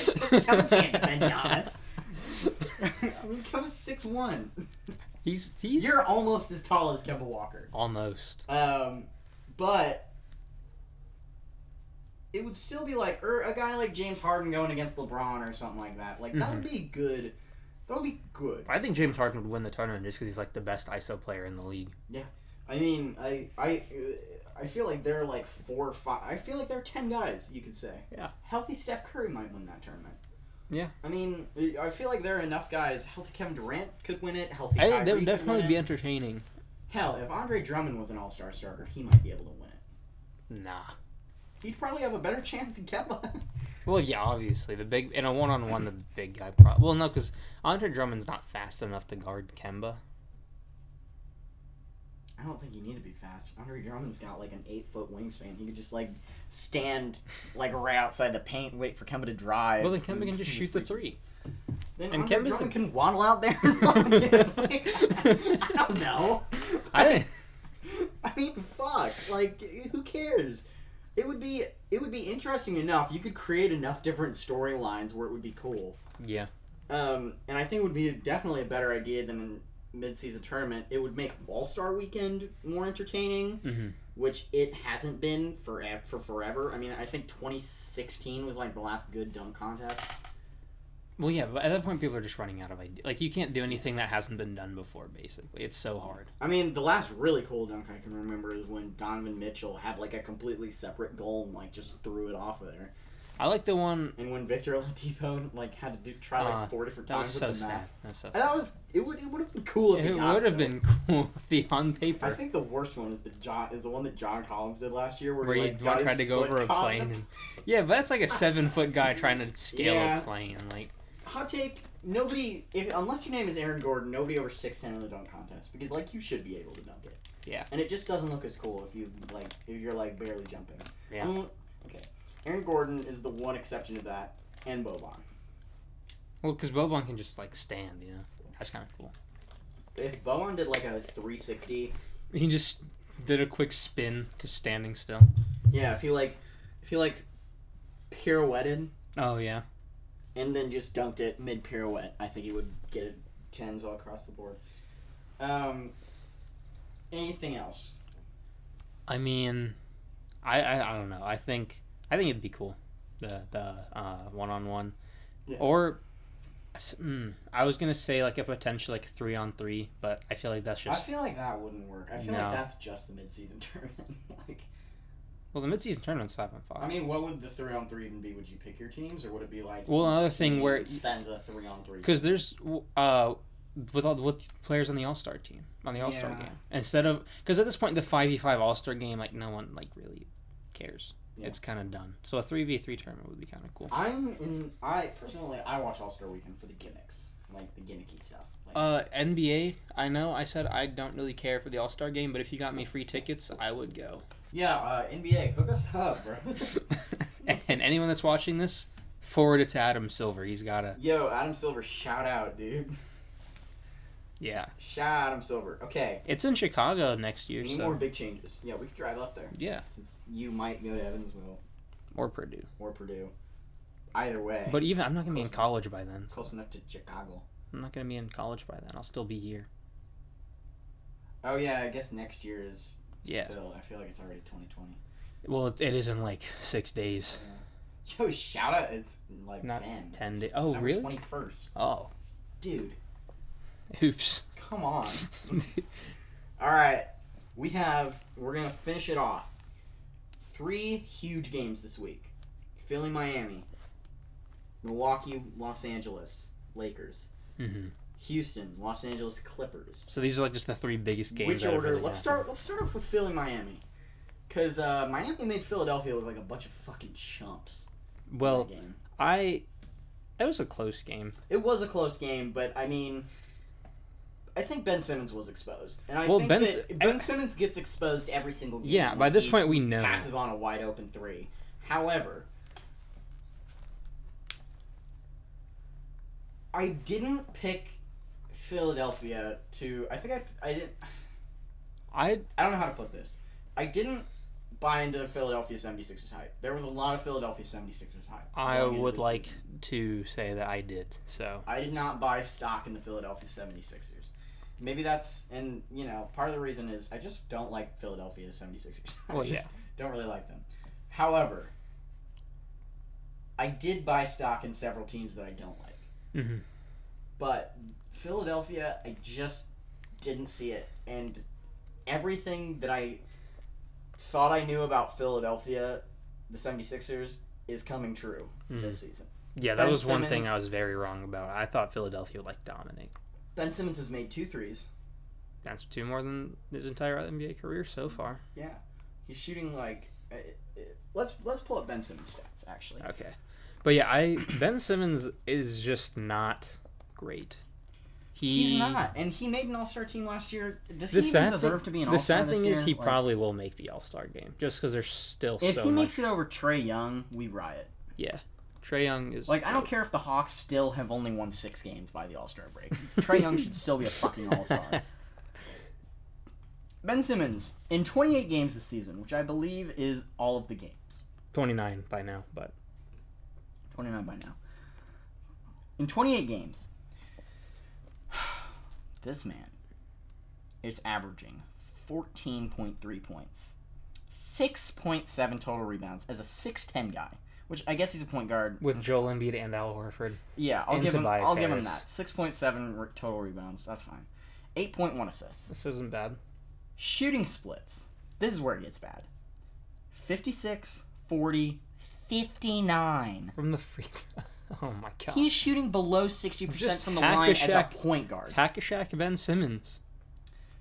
can't defend Giannis. I mean, Kemba's 6'1".
He's
You're almost as tall as Kemba Walker.
Almost.
But it would still be like, or a guy like James Harden going against LeBron or something like that. Like, that would be good. That would be good.
I think James Harden would win the tournament just because he's like the best ISO player in the league.
Yeah. I mean, I feel like there are like 4 or 5. I feel like there are 10 guys, you could say.
Yeah.
Healthy Steph Curry might win that tournament.
Yeah.
I mean, I feel like there are enough guys. Healthy Kevin Durant could win it. Healthy
I
Kyrie
think that would
could
definitely
win
be
it.
entertaining.
Hell, if Andre Drummond was an all-star starter, he might be able to win it.
Nah.
He'd probably have a better chance than Kemba.
Well, yeah, obviously. In a one-on-one, the big guy probably... Well, no, because Andre Drummond's not fast enough to guard Kemba.
I don't think you need to be fast. Andre Drummond's got like an 8-foot wingspan. He could just like stand like right outside the paint, wait for Kemba to drive.
Well, then Kemba can just shoot the 3.
Then
and
Andre Drummond can waddle out there and lock it. Like, I don't know. I mean, fuck. Like, who cares? It would be interesting enough. You could create enough different storylines where it would be cool.
Yeah.
And I think it would be definitely a better idea than a mid-season tournament. It would make All-Star Weekend more entertaining, which it hasn't been for forever. I mean, I think 2016 was like the last good dunk contest.
Well, yeah, but at that point, people are just running out of ideas. Like, you can't do anything that hasn't been done before, basically. It's so hard.
I mean, the last really cool dunk I can remember is when Donovan Mitchell had, like, a completely separate goal and, like, just threw it off of there.
I like the one...
And when Victor Oladipo, like, had to try, like, 4 different times with the mask.
That was so sad.
And that was... It would have been cool if
it would have been cool on paper.
I think the worst one is the one that John Collins did last year,
where he tried to go over a plane. And, yeah, but that's like a 7-foot guy trying to scale a plane. Like,
hot take: nobody, unless your name is Aaron Gordon, nobody over 6'10" in the dunk contest, because like you should be able to dunk it.
Yeah. And
it just doesn't look as cool if you're like barely jumping.
Yeah.
Okay. Aaron Gordon is the one exception to that, and Boban.
Well, because Boban can just like stand, you know. That's kind of cool.
If Boban did like a 360,
he just did a quick spin, just standing still.
Yeah, if he pirouetted.
Oh yeah.
And then just dunked it mid pirouette, I think he would get it 10s all across the board. Anything else?
I mean, I don't know. I think it'd be cool, the one-on-one,
yeah.
Or I was gonna say like a potential like 3-on-3, but I feel like that's just.
I feel like that wouldn't work. I feel like that's just the mid-season tournament. Like.
Well, the mid-season tournament's 5-on-5.
I mean, what would the 3-on-3 even be? Would you pick your teams, or would it be like?
Well, another thing where
sends a 3-on-3.
Because there's with players on the All-Star team on the All-Star game, instead of because at this point the 5v5 All-Star game, like no one like really cares. Yeah. It's kind of done. So a 3v3 tournament would be kind of cool.
I personally watch All-Star Weekend for the gimmicks, like the gimmicky stuff. Like,
NBA. I know I said I don't really care for the All-Star game, but if you got me free tickets, I would go.
Yeah, NBA, hook us up, bro.
And anyone that's watching this, forward it to Adam Silver. He's got a...
Yo, Adam Silver, shout out, dude.
Yeah.
Shout out Adam Silver. Okay.
It's in Chicago next year,
we need more big changes. Yeah, we could drive up there.
Yeah.
Since you might go to Evansville.
Or Purdue.
Either way.
But even, I'm not going to be in college by then.
Close enough to Chicago.
I'm not going to be in college by then. I'll still be here.
Oh yeah, I guess next year is.
Yeah.
Still, I feel like it's already 2020.
Well, it is in like 6 days.
Yo, shout out! It's like
Not
10.
10
It's
days. Oh,
December
really?
21st.
Oh.
Dude,
Oops.
come on. All right, we're gonna finish it off. 3 huge games this week: Philly, Miami, Milwaukee, Los Angeles, Lakers,
Mm-hmm.
Houston, Los Angeles Clippers.
So these are like just the 3 biggest games.
Which
that have
order?
really
Let's
happened.
start off with Philly, Miami, because Miami made Philadelphia look like a bunch of fucking chumps.
Well,
in that game.
It was a close game.
It was a close game, but I mean, I think Ben Simmons was exposed, and I
Well,
think that Ben Simmons gets exposed every single game.
Yeah,
when
by this
he
point we know.
passes on a wide open 3. However, I didn't pick Philadelphia to. I think I didn't. I don't know how to put this. I didn't buy into the Philadelphia 76ers hype. There was a lot of Philadelphia 76ers hype.
I
going into
would
this
like
season.
to say that I did. So
I did not buy stock in the Philadelphia 76ers. Maybe that's, and part of the reason is I just don't like Philadelphia 76ers.
Well, yeah.
Don't really like them. However, I did buy stock in several teams that I don't like.
Mm-hmm.
But Philadelphia, I just didn't see it. And everything that I thought I knew about Philadelphia, the 76ers, is coming true this season.
Yeah, that
Ben
was one thing
Simmons-
I was very wrong about. I thought Philadelphia would like dominate.
Ben Simmons has made 2 threes.
That's 2 more than his entire NBA career so far.
Yeah. He's shooting like... let's pull up Ben Simmons' stats, actually.
Okay. But yeah, Ben Simmons is just not great.
He's not, and he made an All-Star team last year. Does he
The
even
sad
deserve
thing,
to be an
the
All-Star
sad
this
thing
year?
is he
Like,
probably will make the All-Star game just because there's still
if
so
he
much.
makes it over Trae Young, we riot.
Yeah, Trae Young is
Like, I don't care if the Hawks still have only won 6 games by the All-Star break. Trae Young should still be a fucking All-Star. Ben Simmons, in 28 games this season, which I believe is all of the games.
29 by now, but
29 by now. In 28 games, this man is averaging 14.3 points, 6.7 total rebounds as a 6'10 guy, which I guess he's a point guard.
with Joel Embiid and Al Horford.
Yeah, I'll
and
give him
Tobias
that. 6.7 total rebounds, that's fine. 8.1 assists.
This isn't bad.
Shooting splits. This is where it gets bad. 56, 40, 59.
From the free. Oh my god.
He's shooting below 60%
Just
from the line as a
hack-a-shack.
point guard.
Hack-a-Shack Ben Simmons.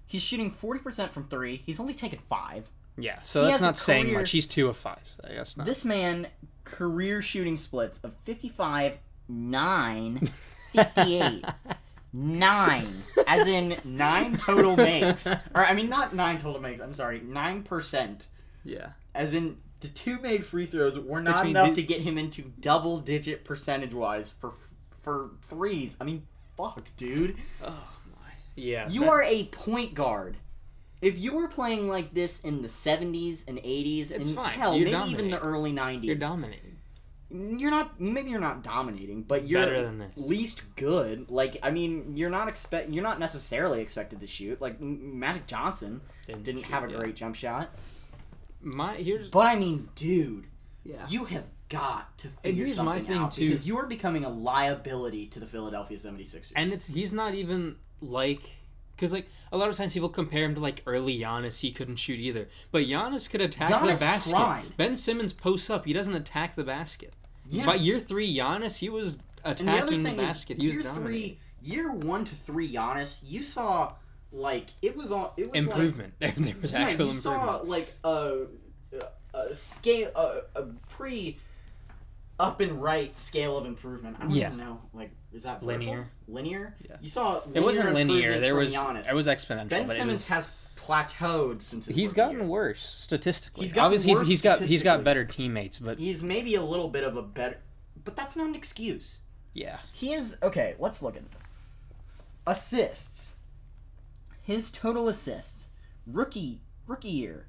He's shooting 40% from 3. He's only taken 5.
Yeah, so
He
that's
has a
not saying
career-
much. He's 2 of 5. I guess not.
This man, career shooting splits of 55, 9, 58. 9. As in 9 total makes. Or, I mean, not 9 total makes. I'm sorry. 9%.
Yeah.
As in, the 2 made free throws were not
means
enough
he-
to get him into double-digit percentage-wise for threes. I mean, fuck, dude.
Oh my. Yeah.
You are a point guard. If you were playing like this in the 70s and 80s,
It's
and
fine.
hell,
You're
maybe even
dominating.
the early 90s,
You're dominating.
you're not dominating, but you're
Better than this.
at least good. Like, I mean, you're not necessarily expected to shoot. Like, Magic Johnson didn't have a great jump shot. But I mean, dude, you have got to figure
here's my
something
thing,
out
too.
because you are becoming a liability to the Philadelphia 76ers.
And he's not even like, because like a lot of times people compare him to like early Giannis. He couldn't shoot either, but Giannis could attack
Giannis
the basket.
tried.
Ben Simmons posts up. He doesn't attack the basket.
Yeah.
By year 3, Giannis, he was
And the other
attacking the
thing
basket.
is,
He was dominating.
year 1 to 3 Giannis, you saw like it was
Improvement. There was
Like,
actual
you
improvement.
saw like a scale, a pre up and right scale of improvement. I don't even know. Like, is that vertical? Linear?
Yeah.
You saw
It wasn't linear.
improvement
There
from
was
Giannis.
it was exponential.
Ben
but it
Simmons
was,
has plateaued since his
he's
rookie
gotten
year.
worse statistically.
He's gotten
Obviously,
worse
he's got
statistically.
better teammates, but
He's maybe a little bit of a better, but that's not an excuse.
yeah.
He is okay. Let's look at this. Assists. His total assists, rookie year,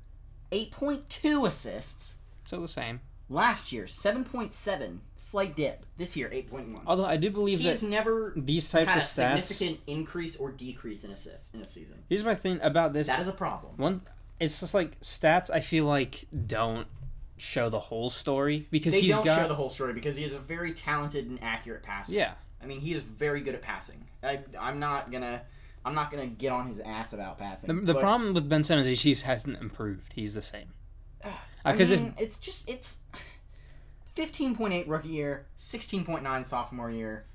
8.2 assists.
So the same.
Last year, 7.7, slight dip. This year, 8.1.
Although I do believe
He's
that
never
these types
had
of
a
stats.
significant increase or decrease in assists in a season.
Here's my thing about this.
That is a problem.
One, it's just like stats. I feel like don't show the whole story because
They
he's
don't
got.
show the whole story because he is a very talented and accurate passer.
Yeah.
I mean, he is very good at passing. I'm not gonna get on his ass about passing.
The
but,
problem with Ben Simmons is he hasn't improved. He's the same.
I
Because
mean, it's 15.8 rookie year, 16.9 sophomore year,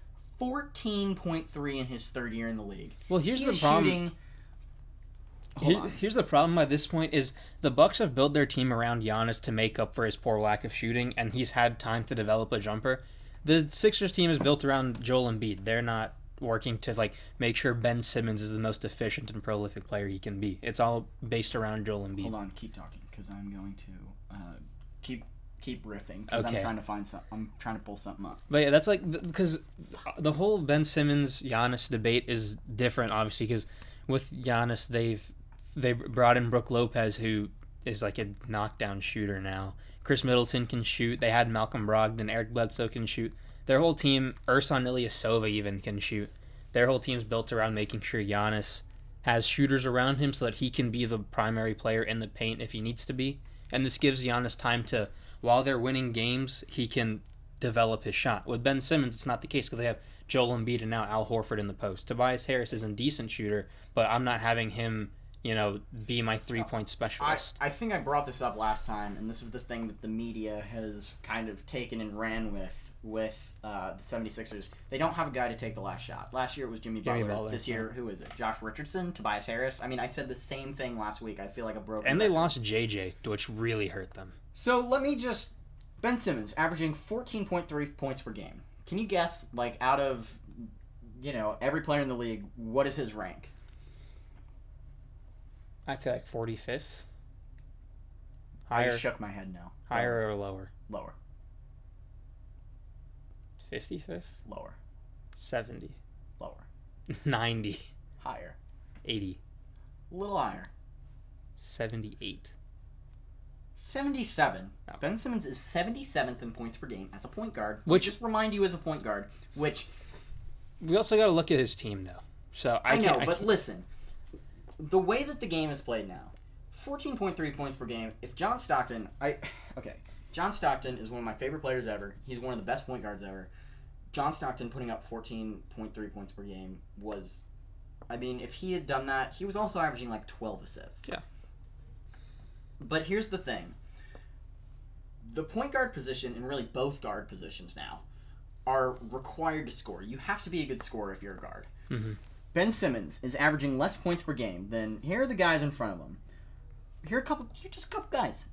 14.3 in his third year in the league.
Well, here's
He
the
is
problem.
shooting. Hold on.
Here's the problem by this point is the Bucks have built their team around Giannis to make up for his poor lack of shooting, and he's had time to develop a jumper. The Sixers team is built around Joel Embiid. They're not working to like make sure Ben Simmons is the most efficient and prolific player he can be. It's all based around Joel Embiid.
Hold on, keep talking because I'm going to keep riffing because
Okay.
I'm trying to find some. I'm trying to pull something up.
But yeah, that's like because the whole Ben Simmons Giannis debate is different, obviously, because with Giannis they brought in Brook Lopez, who is like a knockdown shooter now. Chris Middleton can shoot. They had Malcolm Brogdon, Eric Bledsoe can shoot. Their whole team, Ersan Ilyasova even can shoot. Their whole team's built around making sure Giannis has shooters around him so that he can be the primary player in the paint if he needs to be. And this gives Giannis time to, while they're winning games, he can develop his shot. With Ben Simmons, it's not the case because they have Joel Embiid and now Al Horford in the post. Tobias Harris is a decent shooter, but I'm not having him, be my three-point specialist.
I think I brought this up last time, and this is the thing that the media has kind of taken and ran with the 76ers. They don't have a guy to take the last shot. Last year it was Jimmy Butler. This year, who is it? Josh Richardson? Tobias Harris? I mean, I said the same thing last week. I feel like a broken
And they
record.
lost JJ, which really hurt them.
So let me just... Ben Simmons, averaging 14.3 points per game. Can you guess, like, out of, every player in the league, what is his rank?
I'd say like 45th.
I
Higher,
just shook my head no.
higher or lower?
Lower.
55th?
Lower.
70.
Lower.
90.
Higher.
80.
A little higher.
78.
77.
Oh.
Ben Simmons is 77th in points per game as a point guard.
Which-
just remind you as a point guard, which
We also got to look at his team, though. So
I know,
can't-
but listen. The way that the game is played now, 14.3 points per game. If John Stockton, John Stockton is one of my favorite players ever. He's one of the best point guards ever. John Stockton putting up 14.3 points per game was, if he had done that, he was also averaging like 12 assists.
Yeah.
But here's the thing. The point guard position, and really both guard positions now, are required to score. You have to be a good scorer if you're a guard.
Mm-hmm.
Ben Simmons is averaging less points per game than... Here are the guys in front of him. Here are just a couple guys.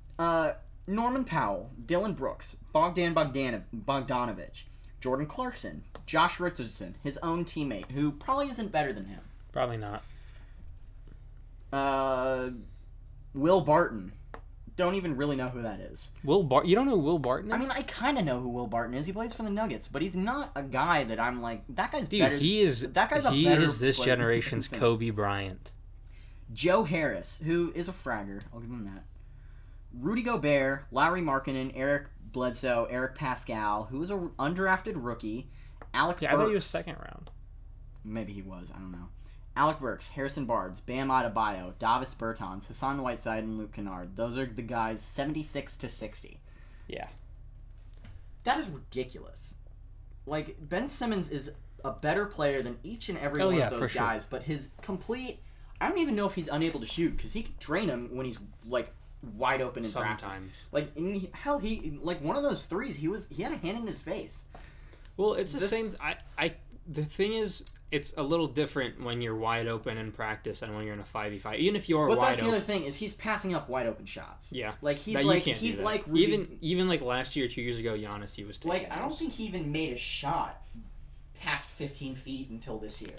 Norman Powell, Dylan Brooks, Bogdan Bogdanovic, Jordan Clarkson, Josh Richardson, his own teammate, who probably isn't better than him.
Probably not.
Will Barton. Don't even really know who that is.
You don't know who Will Barton is?
I kind of know who Will Barton is. He plays for the Nuggets, but he's not a guy that I'm like, that guy's
Dude,
better.
he is
That guy's
he
a better
is this
player
generation's
than
Kobe Bryant.
Joe Harris, who is a fragger. I'll give him that. Rudy Gobert, Larry Markkinen, Eric Bledsoe, Eric Pascal, who is an undrafted rookie. Alec Burks.
I thought he was second round.
Maybe he was. I don't know. Alec Burks, Harrison Barnes, Bam Adebayo, Davis Bertans, Hassan Whiteside, and Luke Kennard. Those are the guys 76 to 60.
Yeah.
That is ridiculous. Like, Ben Simmons is a better player than each and every
Oh,
one
yeah,
of
for
those
sure.
guys, but his complete... I don't even know if he's unable to shoot, because he can drain him when he's, like, wide open in practice.
Sometimes.
Like, one of those threes, he had a hand in his face.
Well, it's the same. The thing is, it's a little different when you're wide open in practice and when you're in a 5v5. Even if you're
But
wide
that's the
open.
other thing, is he's passing up wide open shots.
Yeah.
Like, he's
That you
like,
can't do
he's
that.
like Rudy...
Even like last year, 2 years ago, Giannis, he was taking
Like, I don't
those.
think he even made a shot past 15 feet until this year.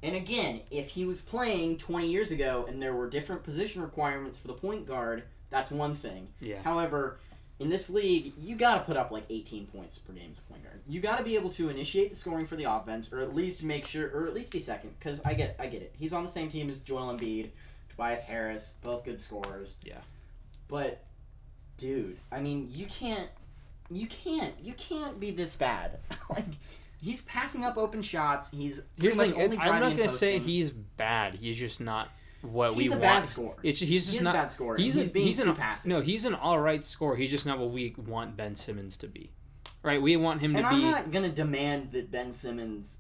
And again, if he was playing 20 years ago and there were different position requirements for the point guard, that's one thing.
Yeah.
However, in this league, you got to put up like 18 points per game as a point guard. You got to be able to initiate the scoring for the offense, or at least make sure, or at least be second. Because I get it. He's on the same team as Joel Embiid, Tobias Harris, both good scorers.
Yeah.
But, dude, you can't. You can't be this bad. Like, he's passing up open shots. He's
Here's
pretty
the
much only
thing. I'm not
driving
going
and
to say
posting.
he's bad. He's just not what we
He's
want.
a bad scorer.
He's just
He's
not
a bad scorer.
He's
being too
an
passive.
No, he's an all right scorer. He's just not what we want Ben Simmons to be. Right? We want him to
And
be.
I'm not gonna demand that Ben Simmons.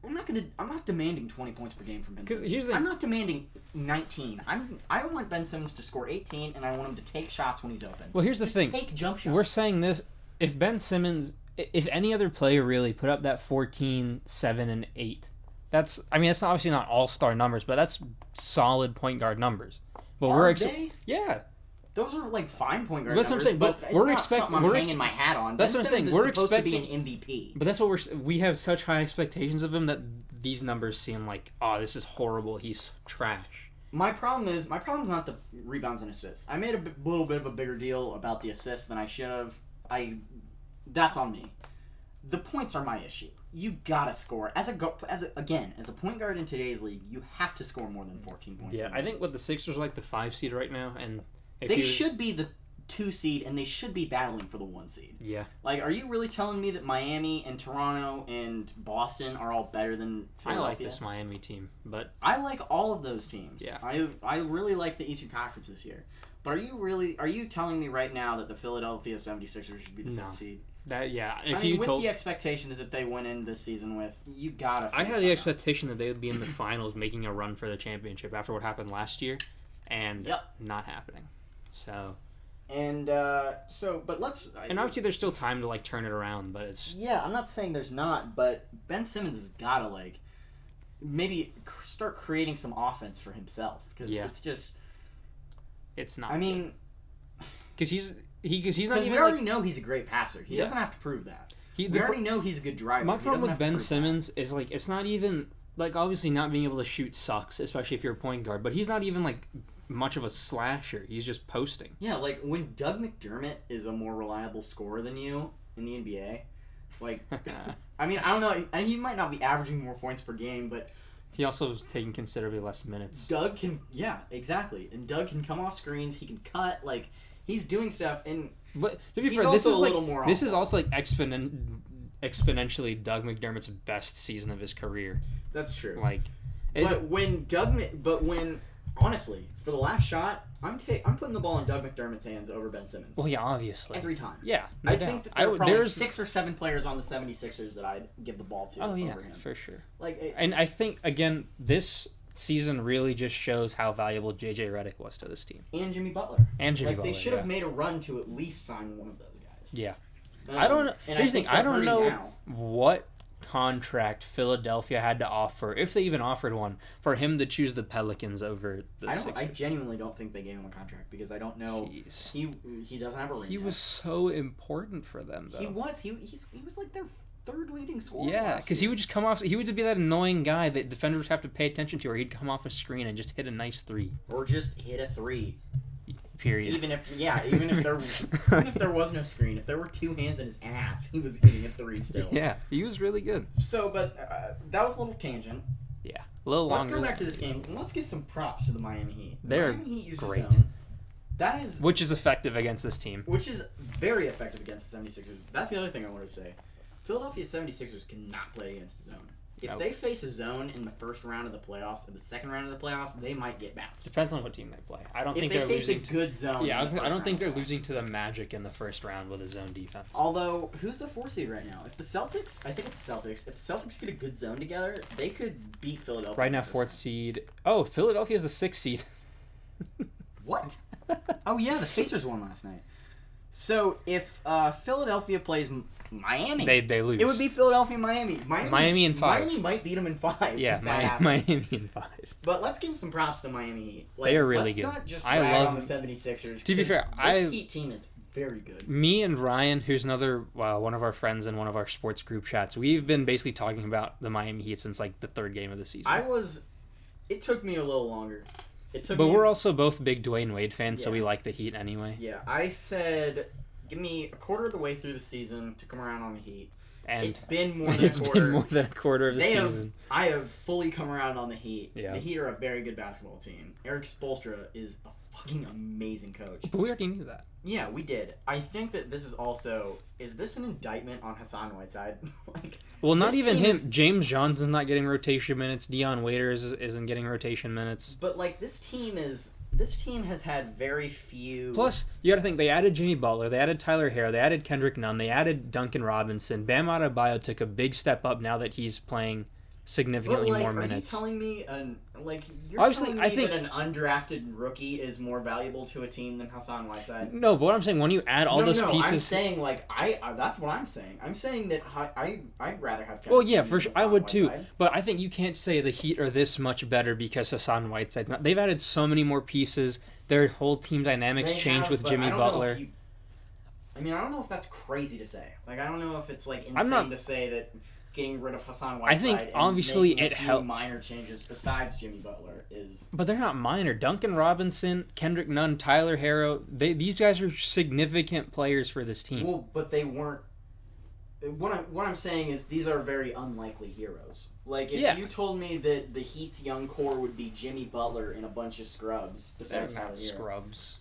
I'm not demanding 20 points per game from Ben Simmons. I'm not demanding 19. I want Ben Simmons to score 18, and I want him to take shots when he's open.
Well, here's the
Just
thing.
Take jump shots.
We're saying this. If Ben Simmons, if any other player really put up that 14, 7, and 8, that's obviously not all-star numbers, but that's solid point guard numbers. But
Are they?
Yeah.
Those are like fine point guard
That's what I'm
numbers,
saying, but
it's
we're
not
expecting-
something I'm
we're
hanging my hat on.
that's
Ben
what I'm saying,
Simmons
we're
is supposed to be
expecting-
an MVP.
But that's what we have such high expectations of him that these numbers seem like, oh, this is horrible. He's trash.
My problem is not the rebounds and assists. I made a little bit of a bigger deal about the assists than I should have. That's on me. The points are my issue. You gotta score as a point guard in today's league. You have to score more than 14 points.
Yeah,
per
I
game.
think what the Sixers are like the 5 seed right now, and if
They
you-
should be the 2 seed, and they should be battling for the 1 seed.
Yeah.
Like, are you really telling me that Miami and Toronto and Boston are all better than
I
Philadelphia?
like this Miami team, but
I like all of those teams.
Yeah.
I really like the Eastern Conference this year. But are you telling me right now that the Philadelphia 76ers should be the
No.
5th seed?
with
the expectations that they went in this season with, you gotta.
I had the
figure
expectation that they would be in the finals making a run for the championship after what happened last year, and not happening. So.
And but let's.
And obviously, there's still time to like turn it around, but it's.
Yeah, I'm not saying there's not, but Ben Simmons has gotta like maybe start creating some offense for himself because it's just.
It's not.
I mean,
because he's not even.
We already know he's a great passer. He doesn't have to prove that. We already know he's a good driver.
My problem with Ben Simmons is like it's not even like obviously not being able to shoot sucks, especially if you're a point guard. But he's not even like much of a slasher. He's just posting.
Yeah, like when Doug McDermott is a more reliable scorer than you in the NBA, like I mean I don't know, and he might not be averaging more points per game, but
he also is taking considerably less minutes.
Doug can, exactly, and Doug can come off screens. He can cut, like he's doing stuff, and
but to be
he's
fair,
also
this is
a
like
little more
this is also like exponentially Doug McDermott's best season of his career.
That's true.
Like,
when honestly, for the last shot, I'm putting the ball in Doug McDermott's hands over Ben Simmons.
Well, yeah, obviously.
Every time.
Yeah,
I think that there are probably 6 or 7 players on the 76ers that I'd give the ball to over him.
For sure.
And
I think, again, this season really just shows how valuable J.J. Redick was to this team.
And Jimmy Butler.
Butler,
they should have made a run to at least sign one of those guys.
Yeah. I don't know.
And
Here's the thing. I don't know
now.
what contract Philadelphia had to offer, if they even offered one, for him to choose the Pelicans over the Sixers.
I genuinely don't think they gave him a contract because I don't know.
Jeez.
He doesn't have a ring.
He was so important for them, though.
He was. He was like their third leading scorer.
Yeah, because he would just come off. He would be that annoying guy that defenders have to pay attention to, or he'd come off a screen and just hit a nice 3.
Or just hit a 3.
Period.
Even if there was no screen, if there were 2 hands in his ass, he was hitting a 3 still.
Yeah, he was really good.
So, but that was a little tangent.
Yeah, a little longer.
Let's go back to this game and let's give some props to the Miami Heat.
They're
Miami Heat uses
great.
zone. That is
Which is effective against this team.
Which is very effective against the 76ers. That's the other thing I wanted to say. Philadelphia 76ers cannot play against the zone. If they face a zone in the first round of the playoffs or the second round of the playoffs, they might get bounced.
Depends on what team they play. I don't think
if
they're
they face
losing
a good zone.
Yeah,
in the
I don't
first
think they're
round of the
losing to the Magic in the first round with a zone defense.
Although, who's the 4 seed right now? If the Celtics, I think it's the Celtics. If the Celtics get a good zone together, they could beat Philadelphia.
Right now, 4th seed. Oh, Philadelphia is the 6th seed.
What? Oh yeah, the Pacers won last night. So if Philadelphia plays Miami,
they lose.
It would be Philadelphia, Miami.
Miami in 5.
Miami might beat them in 5.
Yeah,
if that happens.
Miami in 5.
But let's give some props to Miami Heat.
They are really
let's
good.
Not just
I
rag
love
on the 76ers.
To be fair,
this Heat team is very good.
Me and Ryan, who's another one of our friends in one of our sports group chats, we've been basically talking about the Miami Heat since like the 3rd game of the season.
It took me a little longer.
We're also both big Dwayne Wade fans, so we like the Heat anyway.
Yeah, I said, give me a quarter of the way through the season to come around on the Heat.
And
it's been more than
it's
a quarter.
been more than a quarter of the season.
I have fully come around on the Heat.
Yeah.
The Heat are a very good basketball team. Eric Spoelstra is a fucking amazing coach.
But we already knew that.
Yeah, we did. I think that this is also... Is this an indictment on Hassan Whiteside?
Well, not
this
even
team
him.
is-
James Johnson's not getting rotation minutes. Dion Waiters isn't getting rotation minutes.
But, this team has had very few...
Plus, you got to think, they added Jimmy Butler, they added Tyler Hero, they added Kendrick Nunn, they added Duncan Robinson. Bam Adebayo took a big step up now that he's playing significantly more minutes.
Are you telling me you're
Obviously,
telling
I
me
think-
that an undrafted rookie is more valuable to a team than Hassan Whiteside?
No, but what I'm saying, when you add all those pieces...
I'm saying, I that's what I'm saying. I'm saying that I'd rather have
Well,
Kendrick
yeah,
Nunn
for
than
sure, I
Hassan
would too.
Whiteside.
But I think you can't say the Heat are this much better because Hassan Whiteside's not. They've added so many more pieces. Their whole team dynamics
They
changed
have,
with
but
Jimmy
I don't know
Butler.
if I don't know if that's crazy to say. I don't know if it's insane
I'm not-
to say that getting rid of Hassan
I
Whiteside
think,
and
obviously,
making
it
a few
helped.
minor changes besides Jimmy Butler is...
But they're not minor. Duncan Robinson, Kendrick Nunn, Tyler Hero, these guys are significant players for this team.
Well, but they weren't... What I'm saying is these are very unlikely heroes. If
Yeah.
you told me that the Heat's young core would be Jimmy Butler and a bunch of scrubs
They're
besides
not
Tyler Hero.
scrubs.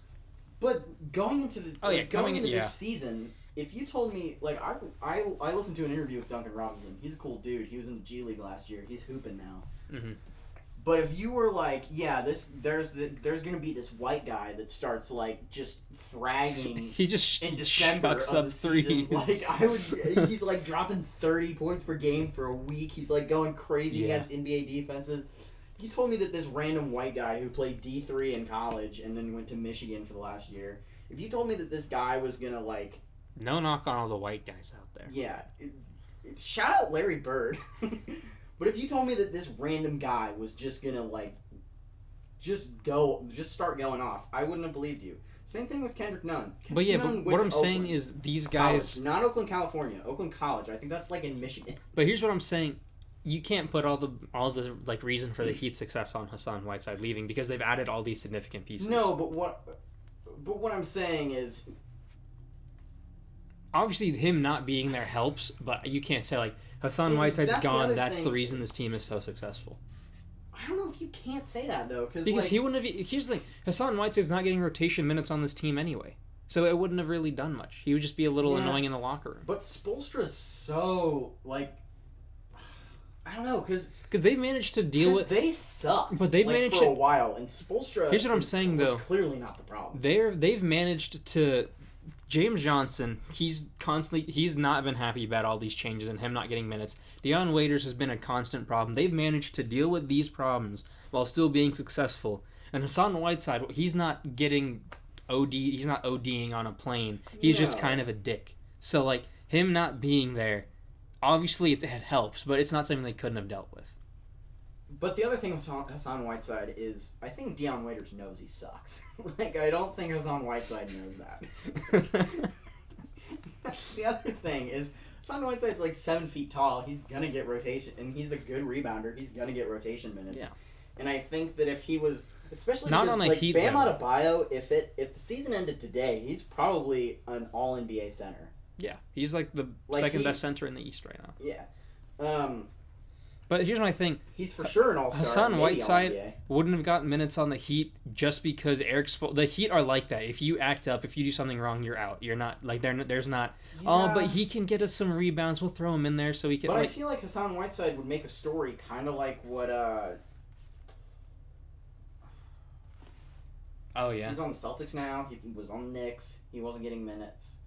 But going into the
yeah.
this season, if you told me I listened to an interview with Duncan Robinson. He's a cool dude. He was in the G League last year. He's hooping now.
Mm-hmm.
But if you were there's gonna be this white guy that starts just fragging
He just
in December
chucks
of
up
the
three.
season, he's dropping 30 points per game for a week. He's going crazy
Yeah.
against NBA defenses. You told me that this random white guy who played D3 in college and then went to Michigan for the last year. If you told me that this guy was gonna
No knock on all the white guys out there.
yeah, shout out Larry Bird. But if you told me that this random guy was just gonna just start going off, I wouldn't have believed you. Same thing with Kendrick Nunn.
But yeah,
Nunn
but
went
what
to
I'm saying
Oakland.
is these guys...
College, not Oakland, California. Oakland College. I think that's in Michigan.
But here's what I'm saying. You can't put all the reason for the Heat's success on Hassan Whiteside leaving because they've added all these significant pieces.
No, but what I'm saying is
Obviously him not being there helps, but you can't say Hassan
And
Whiteside's
that's the
gone,
other
that's
thing.
the reason this team is so successful.
I don't know if you can't say that though,
Because he wouldn't have. Here's the thing: Hassan Whiteside's not getting rotation minutes on this team anyway, so it wouldn't have really done much. He would just be a little
Yeah.
annoying in the locker room.
But Spoelstra's so I don't know because
They've managed to deal with.
they sucked.
But they've managed
for
to-
a while, and Spoelstra.
Here's what I'm saying,
was
though.
clearly not the problem.
They've managed to. James Johnson, he's not been happy about all these changes and him not getting minutes. Dion Waiters has been a constant problem. They've managed to deal with these problems while still being successful. And Hassan Whiteside, he's not getting he's not ODing on a plane. He's just
No.
kind of a dick. So him not being there, obviously it helps, but it's not something they couldn't have dealt with.
But the other thing with Hassan Whiteside is, I think Dion Waiters knows he sucks. I don't think Hassan Whiteside knows that. That's the other thing is, Hassan Whiteside's 7 feet tall. He's gonna get rotation, and he's a good rebounder. He's gonna get rotation minutes.
Yeah.
And I think that if he was, especially
Not
because,
on a Heat
Bam
level.
Adebayo, if the season ended today, he's probably an All NBA center.
Yeah, he's the second best center in the East right now.
Yeah.
But here's my thing.
He's for sure an all-star.
Hassan
maybe
Whiteside
All-NBA.
wouldn't have gotten minutes on the Heat just because the Heat are like that. If you act up, if you do something wrong, you're out. You're not there's not. Oh,
Yeah.
but he can get us some rebounds. We'll throw him in there so he can.
But I feel like Hassan Whiteside would make a story kind of like what
Oh yeah.
he's on the Celtics now. He was on the Knicks. He wasn't getting minutes.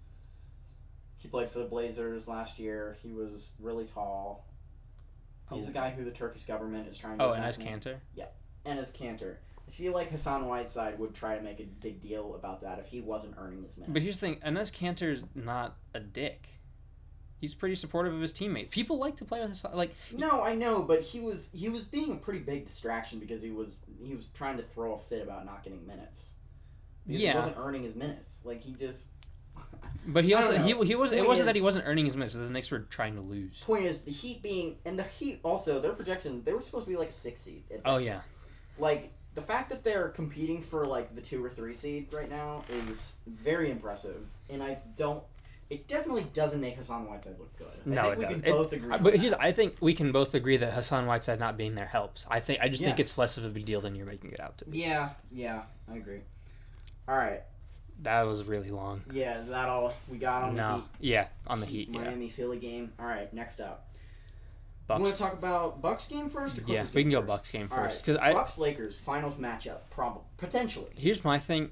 He played for the Blazers last year. He was really tall. He's the guy who the Turkish government is trying to
Oh, and as
assassinate.
Cantor.
And as Cantor. I feel like Hassan Whiteside would try to make a big deal about that if he wasn't earning his minutes.
But here's the thing: Enes Kanter's not a dick. He's pretty supportive of his teammates. People like to play with Hassan.
No, I know, but he was being a pretty big distraction because he was trying to throw a fit about not getting minutes. Because
Yeah.
he wasn't earning his minutes. He just.
But he
I
also
don't know.
he was. It
Point
wasn't
is-
that he wasn't earning his minutes. The Knicks were trying to lose.
Point is, the Heat also their projection, they were supposed to be a 6 seed. At
Oh
best.
yeah.
The fact that they're competing for the 2 or 3 seed right now is very impressive, and I don't. It definitely doesn't make Hassan Whiteside look good.
No,
I think
it
we
doesn't.
can both agree.
But
on that.
I think we can both agree that Hassan Whiteside not being there helps. I just think
Yeah.
it's less of a big deal than you're making it out to be.
Yeah, I agree. All right.
That was really long.
Yeah, is that all we got on the Heat?
Yeah, on the Heat. Yeah.
Miami Philly game. All right, next up.
Bucks.
You want to talk about Bucks game first or Clippers game
we can go
first?
Bucks game
All
first
right.
because
Bucks Lakers finals matchup potentially.
Here's my thing.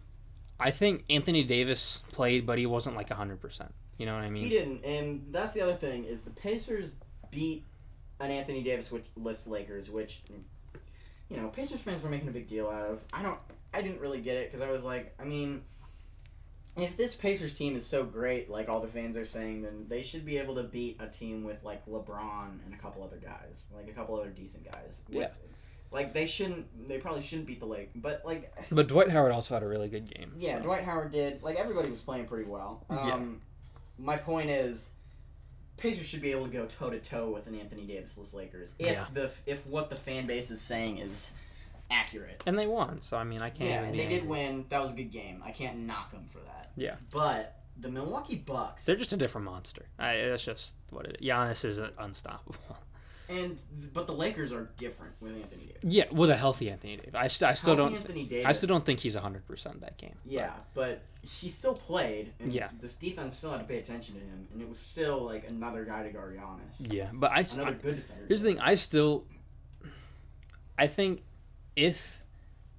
I think Anthony Davis played, but he wasn't like 100%. You know what I mean?
He didn't, and that's the other thing is the Pacers beat an Anthony Davis-less Lakers, which Pacers fans were making a big deal out of. I didn't really get it because I was like, I mean, if this Pacers team is so great, like all the fans are saying, then they should be able to beat a team with like LeBron and a couple other guys, like a couple other decent guys.
Yeah.
Like they probably shouldn't beat the Lake, but like.
But Dwight Howard also had a really good game.
Yeah,
so.
Dwight Howard did. Like everybody was playing pretty well.
Yeah.
My point is, Pacers should be able to go toe to toe with an Anthony Davis-less Lakers if what the fan base is saying is accurate.
And they won, so I mean I can't.
Yeah, and they did win. That was a good game. I can't knock them for that.
Yeah.
But the Milwaukee Bucks.
They're just a different monster. That's just what it is. Giannis is unstoppable.
But the Lakers are different with Anthony Davis.
Yeah, with a healthy Anthony Davis. I still don't.
Anthony Davis,
I still don't think he's 100% that game.
Yeah, but he still played. And
yeah.
This defense still had to pay attention to him, and it was still like another guy to guard Giannis.
Yeah, but
another good defender.
Here's the thing. I think if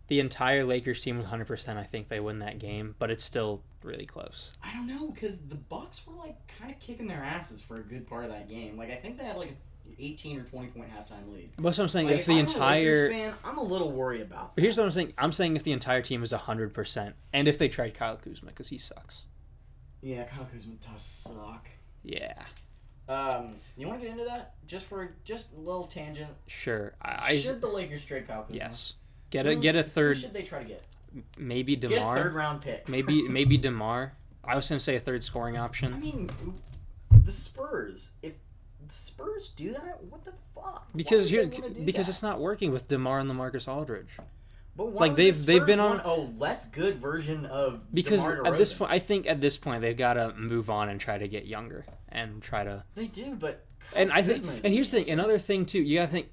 the entire Lakers team was 100%, I think they win that game. But it's still really close.
I don't know because the Bucks were like kind of kicking their asses for a good part of that game. Like I think they had like 18 or 20 point halftime lead.
That's what I'm saying.
Like,
if the
I'm
entire
a Lakers fan, I'm a little worried about that.
But here's what I'm saying. I'm saying if the entire team is 100%, and if they tried Kyle Kuzma because he sucks.
Yeah, Kyle Kuzma does suck.
Yeah.
You want to get into that just a little tangent?
Sure.
Should the Lakers trade Kyle Kuzma?
Yes. Get a third.
Who should they try to get?
Maybe DeMar.
Get a third round pick.
maybe DeMar. I was gonna say a third scoring option.
I mean, the Spurs. If the Spurs do that, what the fuck?
Because it's not working with DeMar and LaMarcus Aldridge.
But why
like
they've been on a less good version of
because
DeMar DeRozan?
At this point, I think at this point they've got to move on and try to get younger and try to.
They do, but
and I think here's the thing. Another thing too, you gotta think.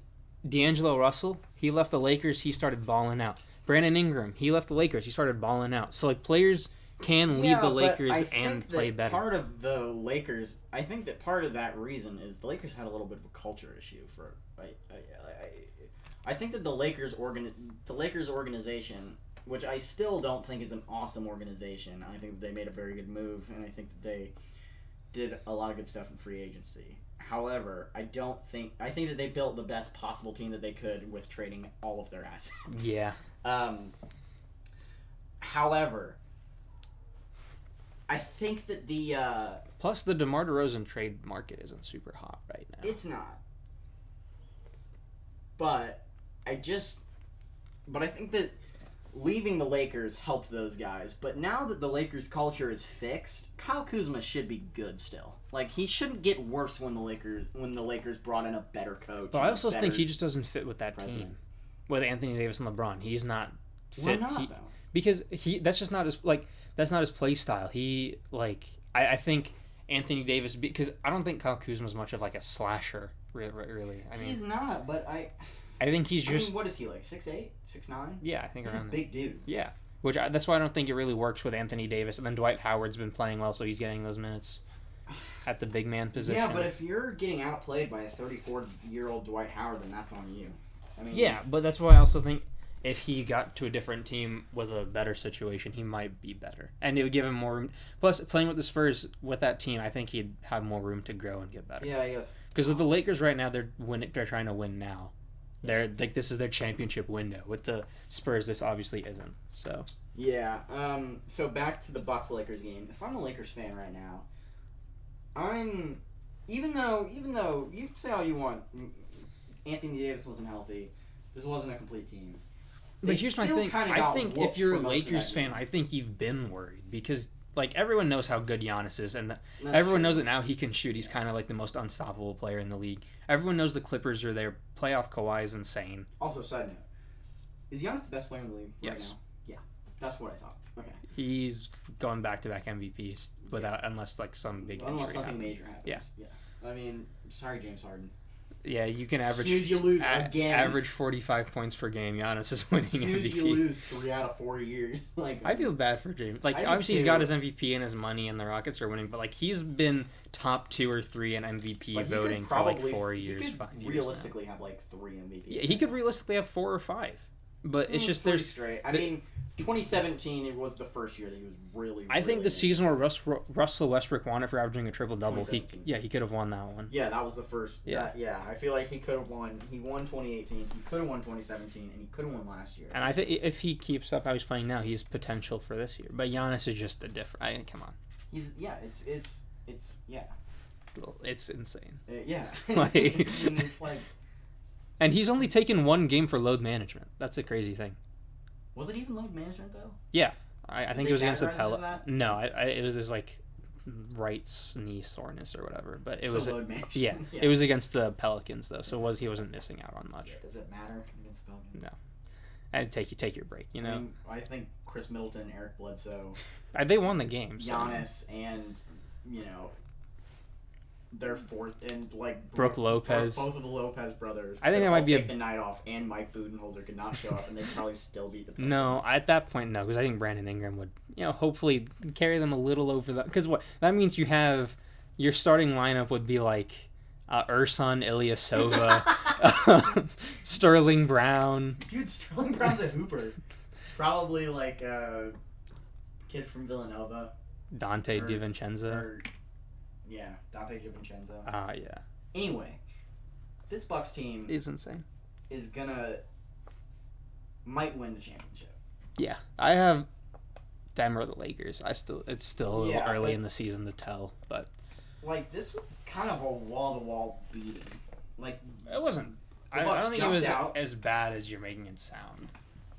D'Angelo Russell, he left the Lakers. He started balling out. Brandon Ingram, he left the Lakers. He started balling out. So like players can leave the Lakers and play better.
Part of the Lakers, I think that part of that reason is the Lakers had a little bit of a culture issue for. I think that the Lakers organization, which I still don't think is an awesome organization. I think that they made a very good move, and I think that they did a lot of good stuff in free agency. However, I think that they built the best possible team that they could with trading all of their assets.
Yeah.
However, I think that the
plus the DeMar DeRozan trade market isn't super hot right now.
It's not. But I think that leaving the Lakers helped those guys. But now that the Lakers culture is fixed, Kyle Kuzma should be good still. Like he shouldn't get worse when the Lakers brought in a better coach.
But I also think he just doesn't fit with that team. With Anthony Davis and LeBron, he's not fit.
Why not though?
Because that's just not his play style. I think Anthony Davis, because I don't think Kyle Kuzma is much of like a slasher. Really, I mean
he's not. But I
think he's just.
I mean, what is he like? 6'8", 6'9"?
Yeah, I think
he's
around
a big dude.
Yeah, that's why I don't think it really works with Anthony Davis. And then Dwight Howard's been playing well, so he's getting those minutes at the big man position.
Yeah, but if you're getting outplayed by a 34-year-old Dwight Howard, then that's on you. I mean,
yeah, but that's why I also think if he got to a different team with a better situation, he might be better. And it would give him more room. Plus, playing with the Spurs, with that team, I think he'd have more room to grow and get better.
Yeah, I guess.
Because with the Lakers right now, they're trying to win now. This is their championship window. With the Spurs, this obviously isn't. So
yeah. So back to the Bucks Lakers game. If I'm a Lakers fan right now, even though you can say all you want, Anthony Davis wasn't healthy. This wasn't a complete team.
But here's my thing. I think if you're a Lakers fan, I think you've been worried because like everyone knows how good Giannis is, and everyone knows that now he can shoot. He's kind of like the most unstoppable player in the league. Everyone knows the Clippers are there. Playoff Kawhi is insane.
Also, side note: is Giannis the best player in the league right now? Yeah. That's what I thought. Okay.
He's going back-to-back MVPs unless like some big injury
unless something
happens.
major happens. Yeah. I mean, sorry, James Harden.
Yeah, you can average.
Snooze, you lose again.
Average 45 points per game. Giannis is winning
Snooze,
MVP.
you lose 3 out of 4 years. Like
I feel bad for James. Like,
I do
obviously he's
too.
got his MVP and his money, and the Rockets are winning. But like, he's been top 2 or 3 in MVP
but he
voting
could
for like
probably-
4
he
years,
could
5 years.
realistically have like 3 MVPs.
Yeah, he could realistically have 4 or 5. But it's just
3
there's.
straight. I mean, 2017 it was the first year that he was really.
I think
really
the
good.
season where Russell Westbrook won it for averaging a triple double. He
2017.
could have won that one.
Yeah, that was the first.
Yeah.
Yeah. I feel like he could have won. He won 2018. He could have won 2017, and he could have won last year.
And I think if he keeps up how he's playing now, he's potential for this year. But Giannis is just a different. Come on,
It's yeah.
it's insane.
Yeah.
Like-
and it's like,
And he's only taken 1 game for load management. That's a crazy thing.
was it even load management though?
I
Did
think
they
it was against the
categorize it as
Pella.
that?
No, it was there's like right knee soreness or whatever. But it
So
was
load management.
yeah, it was against the Pelicans though. So he wasn't missing out on much.
Yeah, does it matter against Pelicans?
No. And take your break. You know,
I mean, I think Chris Middleton, Eric Bledsoe,
they won the game. So.
Giannis, and their fourth and like
Brooke Lopez.
both of the Lopez brothers.
I think
could
that might
all
be
take the night off, and Mike Budenholzer could not show up, and they could probably still beat the Pelicans.
No, at that point, no, because I think Brandon Ingram would, hopefully carry them a little over the. Because what that means, you have your starting lineup would be like Ersan Ilyasova, Sterling Brown.
Dude, Sterling Brown's a hooper. Probably like a kid from Villanova.
Dante
Or-
DiVincenzo.
Yeah, Dante DiVincenzo.
Yeah.
Anyway, this Bucks team
It's insane.
is might win the championship.
Yeah. I have them or the Lakers. It's still a little
Yeah,
early
but-
in the season to tell, but
Like, this was kind of a wall-to-wall beating. Like,
it wasn't.
The
I
Bucks
don't think it
jumped
was
out.
as bad as you're making it sound.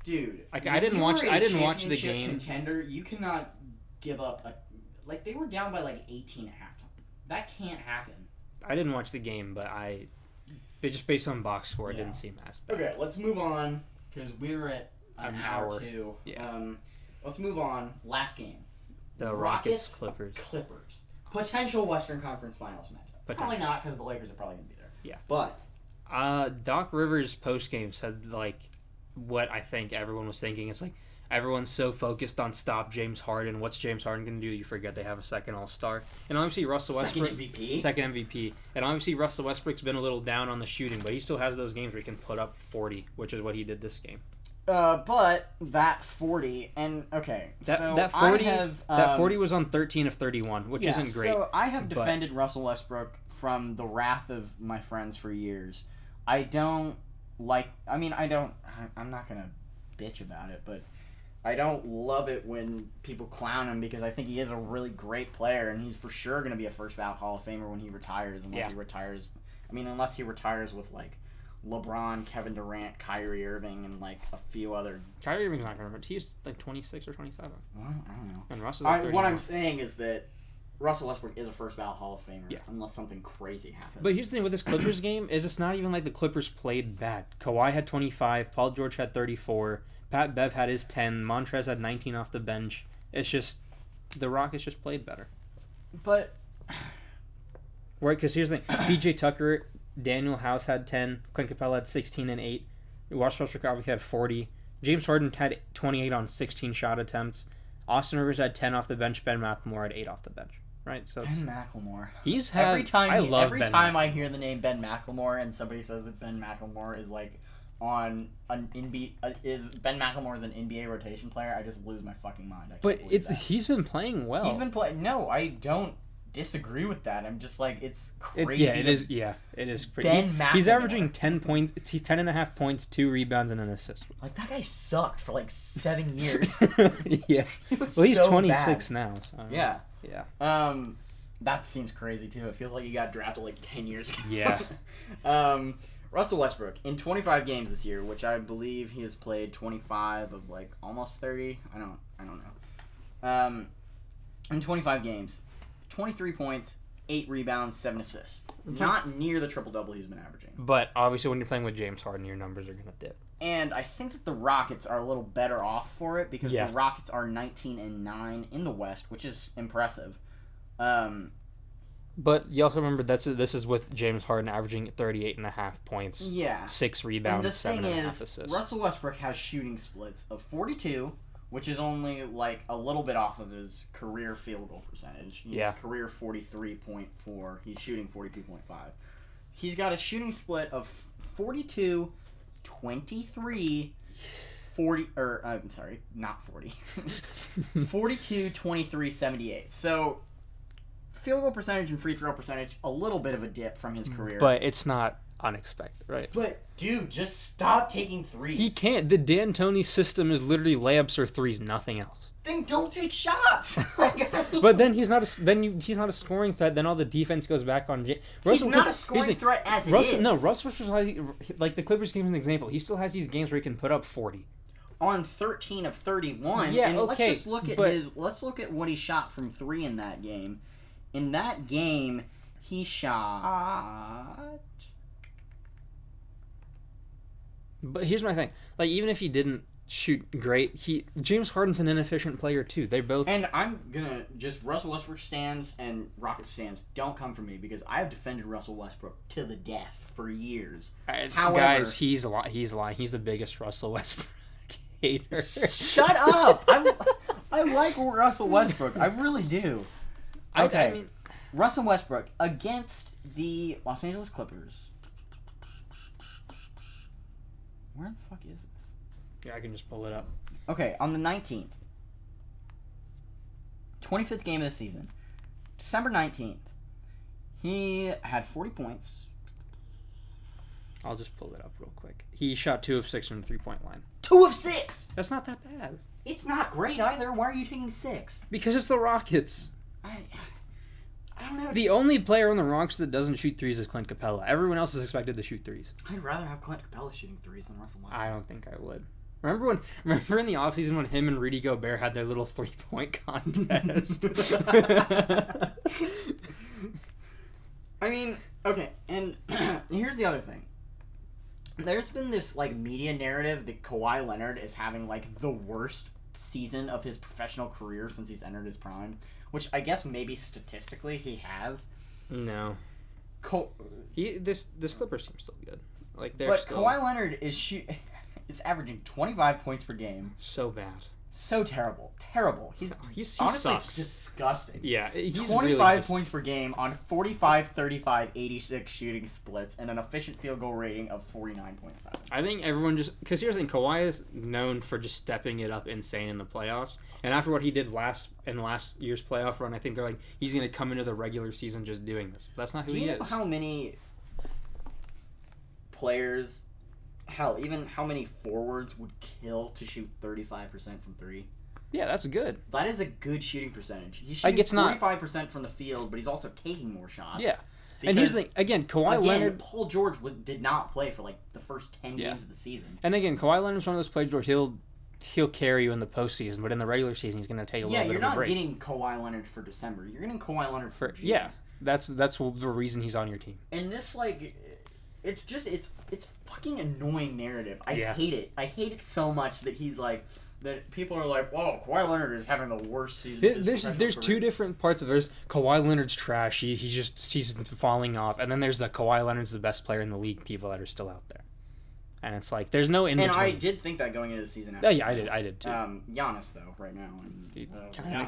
dude,
Like,
when
I didn't
you
watch-
are a
I didn't watch the
championship
game.
Contender, you cannot give up they were down by like 18 at halftime. That can't happen.
I didn't watch the game, but just based on box score, it
Yeah.
didn't seem as bad.
Okay, let's move on because we're at an
An
hour
hour.
2.
Yeah.
Let's move on. Last game.
The Rockets Clippers.
Clippers. Potential Western Conference Finals matchup. Probably not because the Lakers are probably going to be there.
Yeah.
But
Doc Rivers post game said like what I think everyone was thinking. It's like everyone's so focused on stop James Harden. What's James Harden going to do? You forget they have a second All-Star. And obviously Russell Westbrook second MVP. And obviously Russell Westbrook's been a little down on the shooting, but he still has those games where he can put up 40, which is what he did this game.
But that 40 and okay,
That 40 that 40 was on 13 of 31, which isn't great.
So I have
but-
defended Russell Westbrook from the wrath of my friends for years. I'm not gonna bitch about it, but I don't love it when people clown him because I think he is a really great player and he's for sure gonna be a first ballot Hall of Famer when he retires, unless he retires with like LeBron, Kevin Durant, Kyrie Irving, and like a few other.
Kyrie Irving's not going to, but he's like 26 or 27.
Well, I don't know.
And Russ is like 31.
What I'm saying is that Russell Westbrook is a first ballot Hall of Famer,
Yeah.
unless something crazy happens.
But here's the thing with this Clippers game is it's not even like the Clippers played bad. Kawhi had 25, Paul George had 34, Pat Bev had his 10, Montrez had 19 off the bench. It's just the Rockets just played better.
But
Right, because here's the thing. PJ Tucker, Daniel House had 10, Clint Capella had 16 and 8, Russell Westbrook obviously had 40, James Harden had 28 on 16 shot attempts, Austin Rivers had 10 off the bench, Ben McLemore had 8 off the bench. Right, so
Ben McLemore.
he's had.
Every time
I
hear the name Ben McLemore and somebody says that Ben McLemore is like on an Ben McLemore is an NBA rotation player, I just lose my fucking mind. I can't
But
believe that.
he's been playing well.
He's been playing. No, I don't disagree with that. I'm just like it's crazy.
It is crazy.
Ben
He's
McLemore.
averaging 10 points, 10.5 points, 2 rebounds, and an assist.
Like that guy sucked for like 7 years.
Yeah.
He was
Well, he's
so
26
bad.
now. So.
Yeah.
Yeah.
That seems crazy too. It feels like he got drafted like 10 years ago.
Yeah.
Russell Westbrook in 25 games this year, which I believe he has played 25 of like almost 30. I don't know. In 25 games, 23 points, 8 rebounds, 7 assists. Not near the triple-double he's been averaging.
But obviously when you're playing with James Harden, your numbers are going to dip.
And I think that the Rockets are a little better off for it because the Rockets are 19-9 in the West, which is impressive.
But you also remember this is with James Harden averaging 38.5 points, 6 rebounds, 7.5 assists.
Russell Westbrook has shooting splits of 42, which is only like a little bit off of his career field goal percentage. He's career 43.4. He's shooting 42.5. He's got a shooting split of 42, 23, 40, or I'm sorry, not 40. 42, 23, 78. So field goal percentage and free throw percentage, a little bit of a dip from his career.
But it's not unexpected, right?
But, dude, just stop taking threes.
He can't. The D'Antoni system is literally layups or threes, nothing else.
Then don't take shots.
But then he's not a scoring threat. Then all the defense goes back on.
He's not a scoring threat as it is.
No, Russell, like the Clippers game is an example. He still has these games where he can put up 40
on 13 of 31.
Yeah,
and
okay,
let's look at what he shot from 3 in that game. In that game, he shot.
But here's my thing: like, even if he didn't shoot great, James Harden's an inefficient player too. They both.
And I'm gonna just Russell Westbrook stands and Rocket stands. Don't come for me because I've defended Russell Westbrook to the death for years. However,
guys, he's lying. He's the biggest Russell Westbrook hater.
Shut up! I like Russell Westbrook. I really do. Okay,
I mean,
Russell Westbrook against the Los Angeles Clippers. Where the fuck is this?
Yeah, I can just pull it up.
Okay, on the 19th. 25th game of the season. December 19th. He had 40 points.
I'll just pull it up real quick. He shot 2 of 6 from the 3-point line.
2 of 6!
That's not that bad.
It's not great either. Why are you taking 6?
Because it's the Rockets.
I don't know.
The only player on the Rockets that doesn't shoot threes is Clint Capella. Everyone else is expected to shoot threes.
I'd rather have Clint Capella shooting threes than Russell Westbrook.
I don't think I would. Remember in the offseason when him and Rudy Gobert had their little 3-point contest?
I mean, okay, and here's the other thing. There's been this like media narrative that Kawhi Leonard is having like the worst season of his professional career since he's entered his prime, which I guess maybe statistically he has.
No. This Clippers team's still good. Like
Kawhi Leonard is averaging 25 points per game.
So bad.
So terrible. He honestly
sucks.
Disgusting.
Yeah, he's
25
really
points per game on 45, 35, 86 shooting splits and an efficient field goal rating of 49.7.
I think everyone because here's the thing, Kawhi is known for just stepping it up insane in the playoffs. And after what he did last year's playoff run, I think they're like, he's going to come into the regular season just doing this. That's not who he is.
Do you know how many players... Hell, even how many forwards would kill to shoot 35% from 3?
Yeah, that's good.
That is a good shooting percentage. He's shooting 45% from the field, but he's also taking more shots.
Yeah. And here's the thing. Again, Leonard...
Paul George did not play for like the first 10 games of the season.
And again, Kawhi Leonard's one of those players where he'll carry you in the postseason, but in the regular season, he's going to take a little bit of a break.
Yeah, you're not getting Kawhi Leonard for December. You're getting Kawhi Leonard for June.
Yeah, that's the reason he's on your team.
And this, like... It's fucking annoying narrative. I hate it. I hate it so much that he's like that people are like, "Whoa, Kawhi Leonard is having the worst season."
There's two different parts of it. There's Kawhi Leonard's trash. He's falling off, and then there's the Kawhi Leonard's the best player in the league. People that are still out there, and it's like there's no in between.
And I did think that going into the season.
Yeah, I did too.
Giannis though, right now,
he's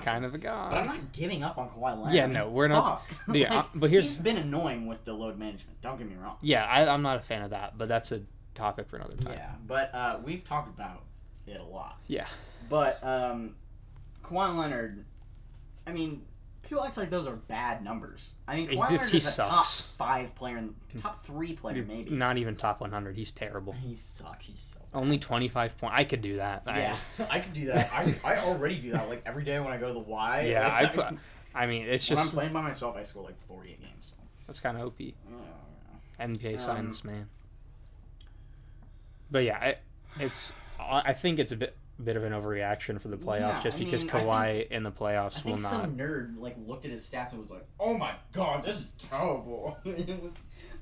kind of a god.
But I'm not giving up on Kawhi Leonard.
Yeah, no, we're not. Yeah, but
he's been annoying with the load management. Don't get me wrong.
Yeah, I'm not a fan of that, but that's a topic for another time.
Yeah, but we've talked about it a lot.
Yeah.
But Kawhi Leonard, I mean, people act like those are bad numbers. I mean, Kawhi Leonard is a top 5 player, top 3 player maybe.
Not even top 100. He's terrible.
He sucks. He's so bad.
Only 25 points. I could do that.
Yeah, I could do that. I already do that. Like every day when I go to the Y.
Yeah, I mean, it's just.
When I'm playing by myself, I score like 48 games. So.
That's kind of OP.
Yeah.
NBA signed this man. But yeah, I think it's a bit. bit of an overreaction for the playoffs,
Yeah,
just
I
because
mean, I
Kawhi in the playoffs
I
will
think
not.
some nerd like looked at his stats and was like, "Oh my god, this is terrible." It was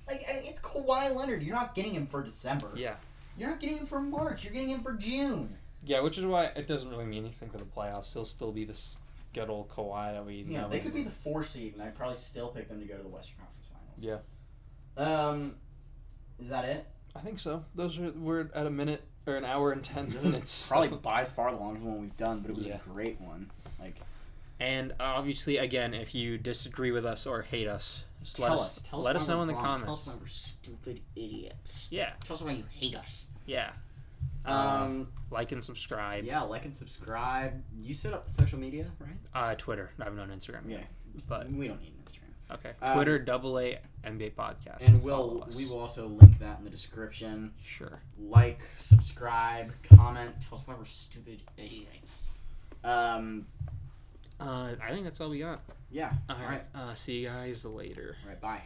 like it's Kawhi Leonard. You're not getting him for December.
Yeah.
You're not getting him for March. You're getting him for June.
Yeah, which is why it doesn't really mean anything for the playoffs. He'll still be this good old Kawhi that we know.
They could be the 4 seed, and I'd probably still pick them to go to the Western Conference Finals.
Yeah.
Is that it?
I think so. We're at a minute or an hour and 10 minutes.
Probably by far the longest one we've done, but it was
Yeah.
a great one. Like,
And obviously, again, if you disagree with us or hate us, just
tell us
let us
why
know
we're
in the
wrong.
comments.
Tell us why we're stupid idiots.
Yeah.
Tell us why you hate us.
Yeah. Like and subscribe.
Yeah, like and subscribe. You set up the social media, right?
Twitter. I haven't on Instagram
Yeah,
yet. But
we don't need an Instagram.
okay. Twitter AA NBA podcast.
And
Follow us.
we will also link that in the description.
Sure.
Like, subscribe, comment. Tell us why we're stupid idiots.
I think that's all we got.
Yeah.
All right. See you guys later.
All right. Bye.